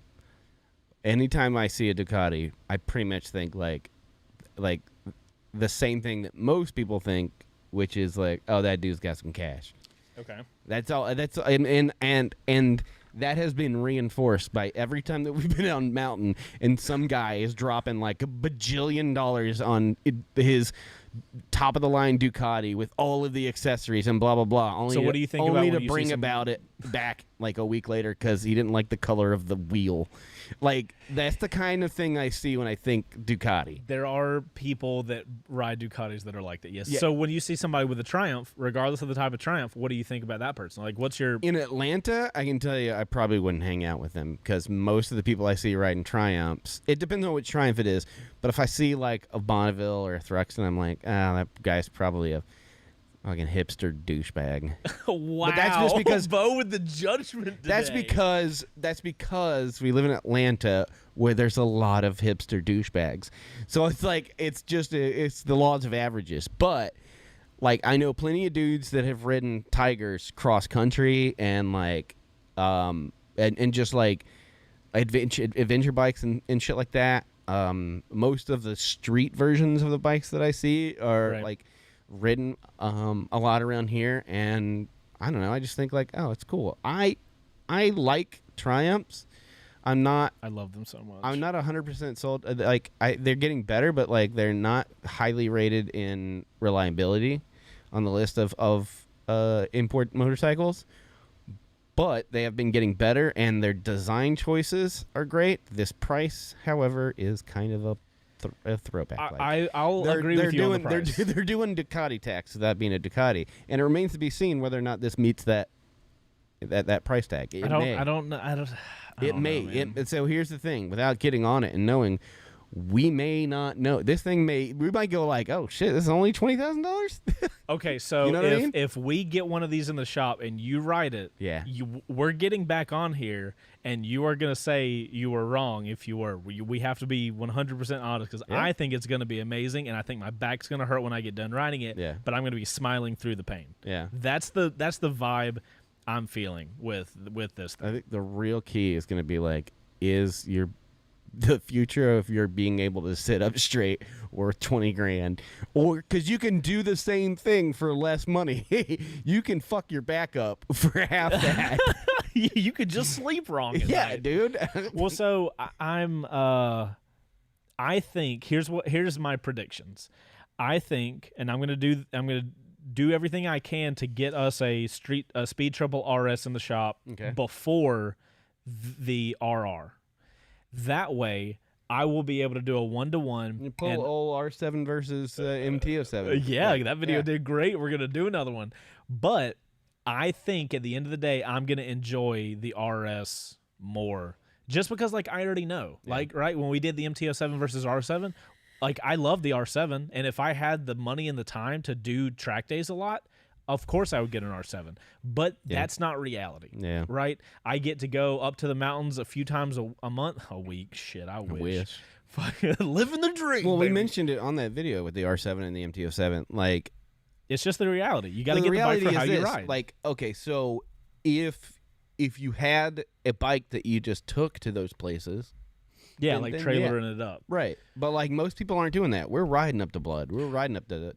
anytime I see a Ducati, I pretty much think like the same thing that most people think, which is like, oh, that dude's got some cash. Okay. That's all. And that has been reinforced by every time that we've been on mountain and some guy is dropping like a bajillion dollars on his top of the line Ducati with all of the accessories and blah blah blah. Only So what do you think only about when to you bring see some- about it back like a week later because he didn't like the color of the wheel? Like that's the kind of thing I see when I think Ducati. There are people that ride Ducatis that are like that, yes. Yeah. So when you see somebody with a Triumph, regardless of the type of Triumph, what do you think about that person? Like, what's your... In Atlanta, I can tell you I probably wouldn't hang out with them because most of the people I see riding Triumphs, it depends on which Triumph it is, but if I see like a Bonneville or a Thruxton, I'm like, that guy's probably a fucking hipster douchebag. Wow. But that's just because... Bo with the judgment today. That's because we live in Atlanta where there's a lot of hipster douchebags. So it's like it's the laws of averages. But like I know plenty of dudes that have ridden Tigers cross country and like and just like adventure bikes and shit like that. Most of the street versions of the bikes that I see are Right. like ridden a lot around here, and I don't know. I just think like, oh, it's cool. I like Triumphs. I love them so much. I'm not 100% sold. Like they're getting better, but like they're not highly rated in reliability on the list of import motorcycles. But they have been getting better, and their design choices are great. This price, however, is kind of a throwback. I'll agree with you on the price. They're doing Ducati tax without being a Ducati, and it remains to be seen whether or not this meets that price tag. It may. I don't know. It may. Man. So here's the thing: without getting on it and knowing, we may not know. This thing we might go like, oh shit, this is only $20,000. Okay, so You know what I mean? if we get one of these in the shop and you ride it, Yeah. we're getting back on here, and you are going to say you were wrong if you were. We have to be 100% honest because Yeah. I think it's going to be amazing, and I think my back's going to hurt when I get done riding it, Yeah. but I'm going to be smiling through the pain. Yeah. That's the vibe I'm feeling with this thing. I think the real key is going to be like, is the future of your being able to sit up straight worth $20,000, or because you can do the same thing for less money. You can fuck your back up for half that. You could just sleep wrong. At Yeah, night. dude. Well, so I think here's my predictions. I think, and I'm gonna do everything I can to get us a Speed Triple RS in the shop Okay. before the RR. That way, I will be able to do a 1-to-1. You pull and- old R7 versus MT07. yeah, that video Yeah. did great. We're gonna do another one, but I think at the end of the day, I'm gonna enjoy the RS more, just because like I already know, like right when we did the MT07 versus R7, like I love the R7, and if I had the money and the time to do track days a lot, of course I would get an R7, but that's not reality. Yeah. Right? I get to go up to the mountains a few times a month, a week. Shit, I wish. Fucking living the dream. Well, we baby. mentioned it on that video with the R7 and the MT07. Like, It's just the reality. You got to the get the bike reality for is how you this, ride. Like, okay, so if you had a bike that you just took to those places, yeah, then- like then, trailering it up. right? But like most people aren't doing that. We're riding up to Blood. We're riding up to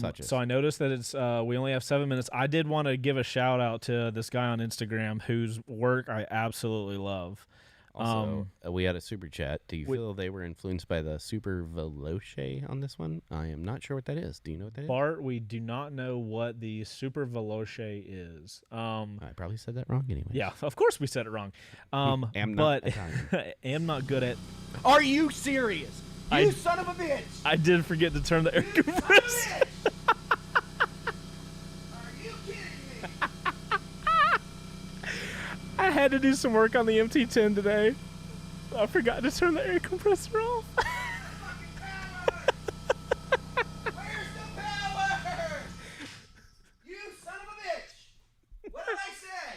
such as. So I noticed that it's we only have 7 minutes. I did want to give a shout out to this guy on Instagram whose work I absolutely love. Also, we had a super chat. Do you feel they were influenced by the Super Veloce on this one? I am not sure what that is. Do you know what that is? Bart, we do not know what the Super Veloce is. I probably said that wrong anyway. Yeah, of course we said it wrong. Am not but Italian. am not good at. Are you serious? I- son of a bitch! I did forget to turn the air compressor. Are you kidding me? I had to do some work on the MT10 today. I forgot to turn the air compressor off. Where's the power? You son of a bitch! What did I say?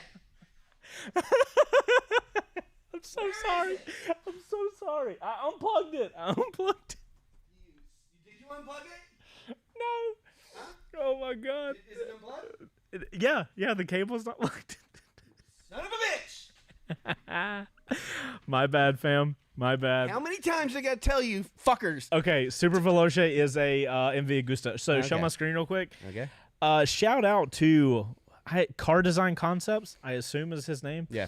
I'm so sorry. I'm so sorry. I unplugged it. Did you unplug it? No. Oh my god. Is it unplugged? Yeah, the cable's not plugged. Son of a bitch! My bad, fam. My bad. How many times I gotta tell you, fuckers? Okay, Super Veloce is a MV Agusta. So show Okay. my screen real quick. Okay. Shout out to Car Design Concepts, I assume is his name. Yeah.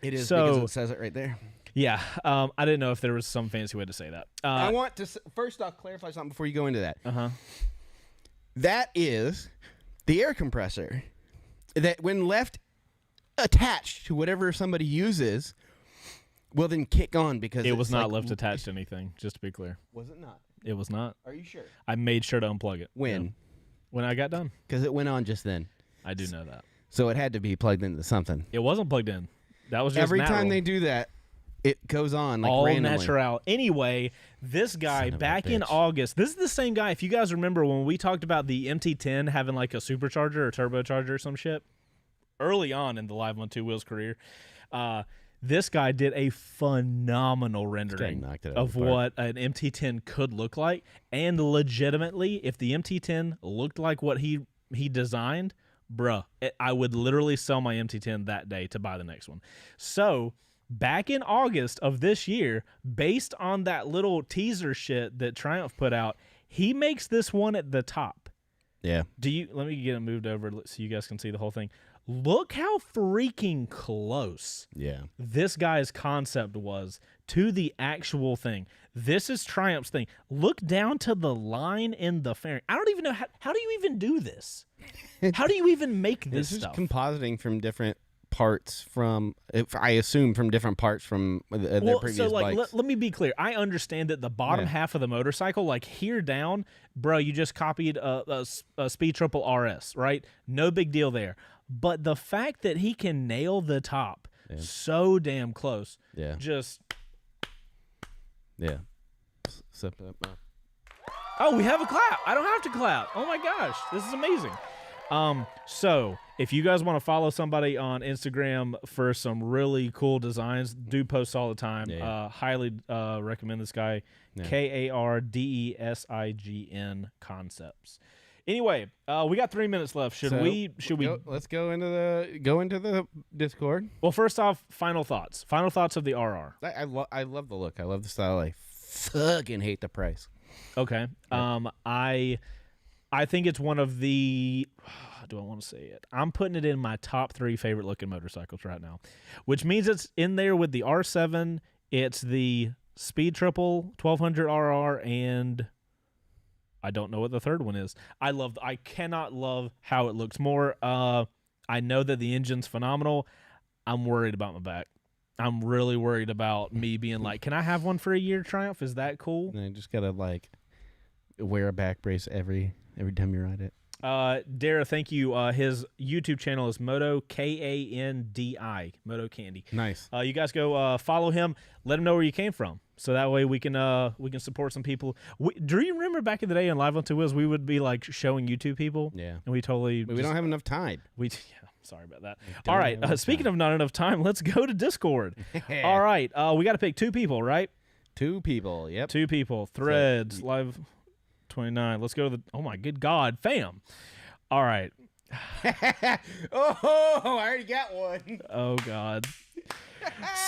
It is so, because it says it right there. Yeah. I didn't know if there was some fancy way to say that. I want to first off clarify something before you go into that. Uh-huh. That is the air compressor that when left attached to whatever somebody uses will then kick on because it was not left attached to anything, just to be clear. Was it not? It was not. Are you sure? I made sure to unplug it. When? Yeah. When I got done. Because it went on just then. I do know that. So it had to be plugged into something. It wasn't plugged in. That was just every natural. time they do that, it goes on like all randomly. natural. Anyway, this guy back in August, this is the same guy. If you guys remember when we talked about the MT10 having like a supercharger or turbocharger or some shit early on in the Live on Two Wheels career, this guy did a phenomenal rendering of what an MT10 could look like. And legitimately, if the MT10 looked like what he designed, bruh, I would literally sell my MT10 that day to buy the next one. So back in August of this year, based on that little teaser shit that Triumph put out, he makes this one at the top. Yeah. Let me get it moved over so you guys can see the whole thing. Look how freaking close this guy's concept was to the actual thing. This is Triumph's thing. Look down to the line in the fairing. I don't even know how do you even do this? How do you even make this This stuff? is compositing from different parts from, I assume, from different parts from their previous so like bikes. let me be clear. I understand that the bottom half of the motorcycle, like here down, bro, you just copied a Speed Triple RS, right? No big deal there. But the fact that he can nail the top so damn close, just oh, we have a clap. I don't have to clap. Oh my gosh, this is amazing. So if you guys want to follow somebody on Instagram for some really cool designs, do post all the time. Highly recommend this guy, KARDESIGN Concepts. Anyway, we got 3 minutes left. Should we? Let's go into the Discord. Well, first off, final thoughts. Final thoughts of the RR. I love the look. I love the style. I fucking hate the price. Okay. I think it's one of the. Do I want to say it? I'm putting it in my top 3 favorite looking motorcycles right now, which means it's in there with the R7. It's the Speed Triple 1200 RR and. I don't know what the third one is. I cannot love how it looks more. I know that the engine's phenomenal. I'm worried about my back. I'm really worried about me being like, can I have one for a year, Triumph? Is that cool? And I just gotta like wear a back brace every time you ride it. Dara, thank you. His YouTube channel is Moto Kandi, Moto Candy. Nice. You guys go follow him. Let him know where you came from, so that way we can support some people. Do you remember back in the day on Live on Two Wheels, we would be like showing YouTube people? Yeah. And we totally. But we don't have enough time. Sorry about that. All right. Speaking of not enough time, let's go to Discord. All right. We got to pick 2 people, right? 2 people. Yep. 2 people. Threads Live 29. Let's go to the. Oh my good God, fam. All right. Oh, I already got one. Oh God.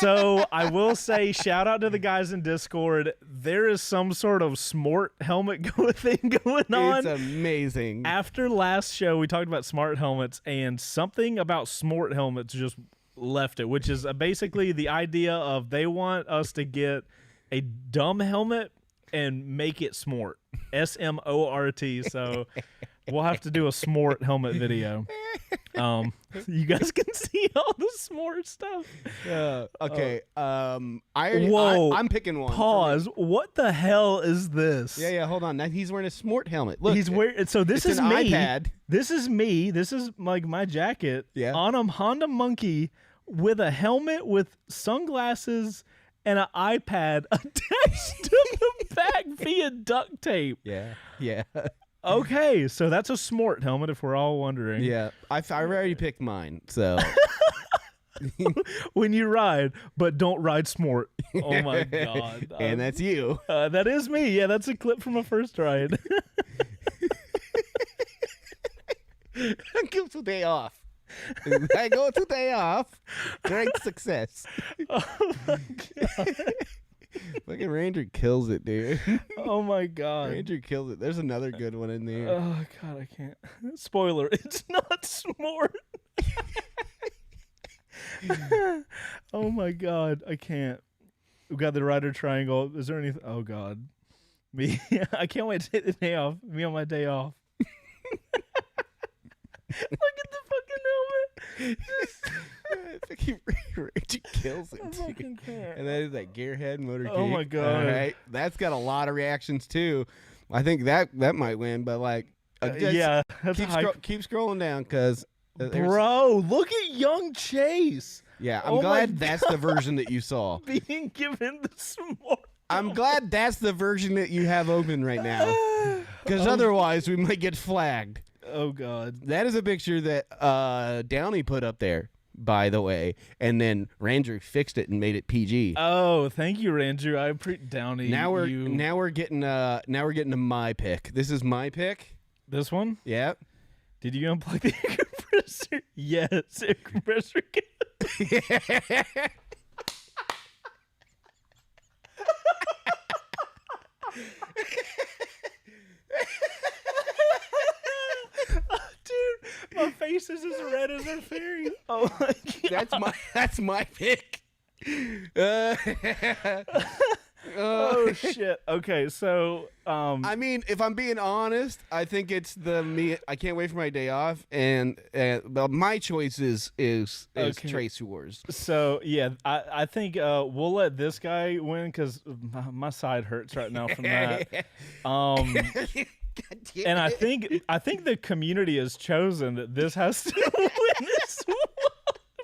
So I will say, shout out to the guys in Discord. There is some sort of smart helmet thing going on. It's amazing. After last show, we talked about smart helmets, and something about smart helmets just left it, which is basically the idea of they want us to get a dumb helmet and make it smart. SMORT. So we'll have to do a smart helmet video. You guys can see all the smart stuff. Okay. I'm picking one. Pause. What the hell is this? Yeah. Hold on. Now he's wearing a smart helmet. Look, he's wearing. So this is an me. iPad. This is me. This is like my jacket. Yeah. On a Honda Monkey with a helmet with sunglasses and an iPad attached to the back via duct tape. Yeah. Okay, so that's a smart helmet if we're all wondering. Yeah. I already picked mine, so. When you ride, but don't ride smart. Oh my God. And that's you. That is me. Yeah, that's a clip from my first ride. I go today off. I go today off. Great success. Oh my God. Fucking Ranger kills it, dude. Oh my god. Ranger kills it. There's another good one in there. Oh god, I can't. Spoiler, it's not s'more. Oh my god, I can't. We got the Rider Triangle. Is there anything? Oh god, me. I can't wait to take the day off. Me on my day off. Look at the fucking helmet. Ranger kills it. I fucking can't. And that is that gearhead motor. Oh my god. All right, that's got a lot of reactions too. I think that might win, but like, yeah, that's keep scrolling down because. Bro, look at young Chase. Yeah, I'm glad that's the version that you saw. Being given the s'more. I'm glad that's the version that you have open right now. Because otherwise we might get flagged. Oh, God. That is a picture that Downey put up there, by the way. And then Ranger fixed it and made it PG. Oh, thank you, Ranger. I appreciate Downey. Now we're getting to my pick. This is my pick. This one? Yeah. Did you unplug the air compressor? Yes, air compressor. Dude, my face is as red as her fairy. Oh my god. That's my pick. Oh shit. Okay, so I mean, if I'm being honest, I think it's the me. I can't wait for my day off, and but my choice is Okay. Trace Wars. So yeah, I think we'll let this guy win because my side hurts right now from that. And I think the community has chosen that this has to win this one.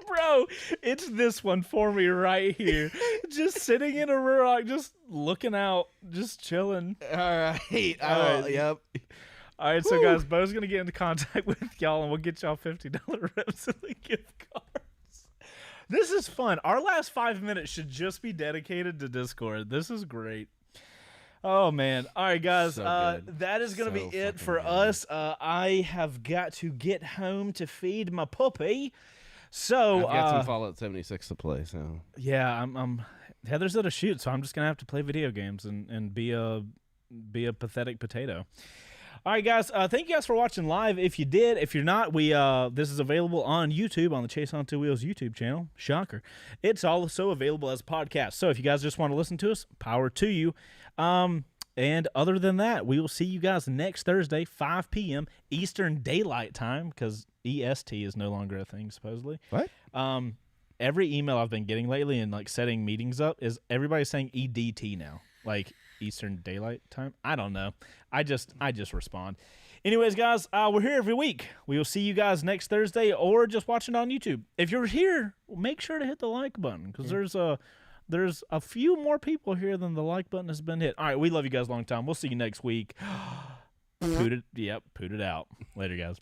Bro, it's this one for me right here. Just sitting in a rock, just looking out, just chilling. All right. Yep. All right, so guys, Bo's gonna get into contact with y'all, and we'll get y'all $50 Revzilla gift cards. This is fun. Our last 5 minutes should just be dedicated to Discord. This is great. Oh man! All right, guys. That is gonna be it for us. I have got to get home to feed my puppy. So I've got some Fallout 76 to play. So yeah, I'm Heather's at a shoot, so I'm just gonna have to play video games and be a pathetic potato. All right, guys. Thank you guys for watching live. If you did, if you're not, this is available on YouTube on the Chaseontwowheels YouTube channel. Shocker! It's also available as a podcast. So if you guys just want to listen to us, power to you. And other than that, we will see you guys next Thursday, 5 p.m. Eastern Daylight Time, because EST is no longer a thing, supposedly. what? Every email I've been getting lately and like setting meetings up is everybody saying EDT now, like Eastern Daylight Time. I don't know. I just respond. Anyways, guys, we're here every week. We will see you guys next Thursday, or just watch it on YouTube. If you're here, make sure to hit the like button, because there's a few more people here than the like button has been hit. All right, we love you guys a long time. We'll see you next week. Poot it out. Later, guys.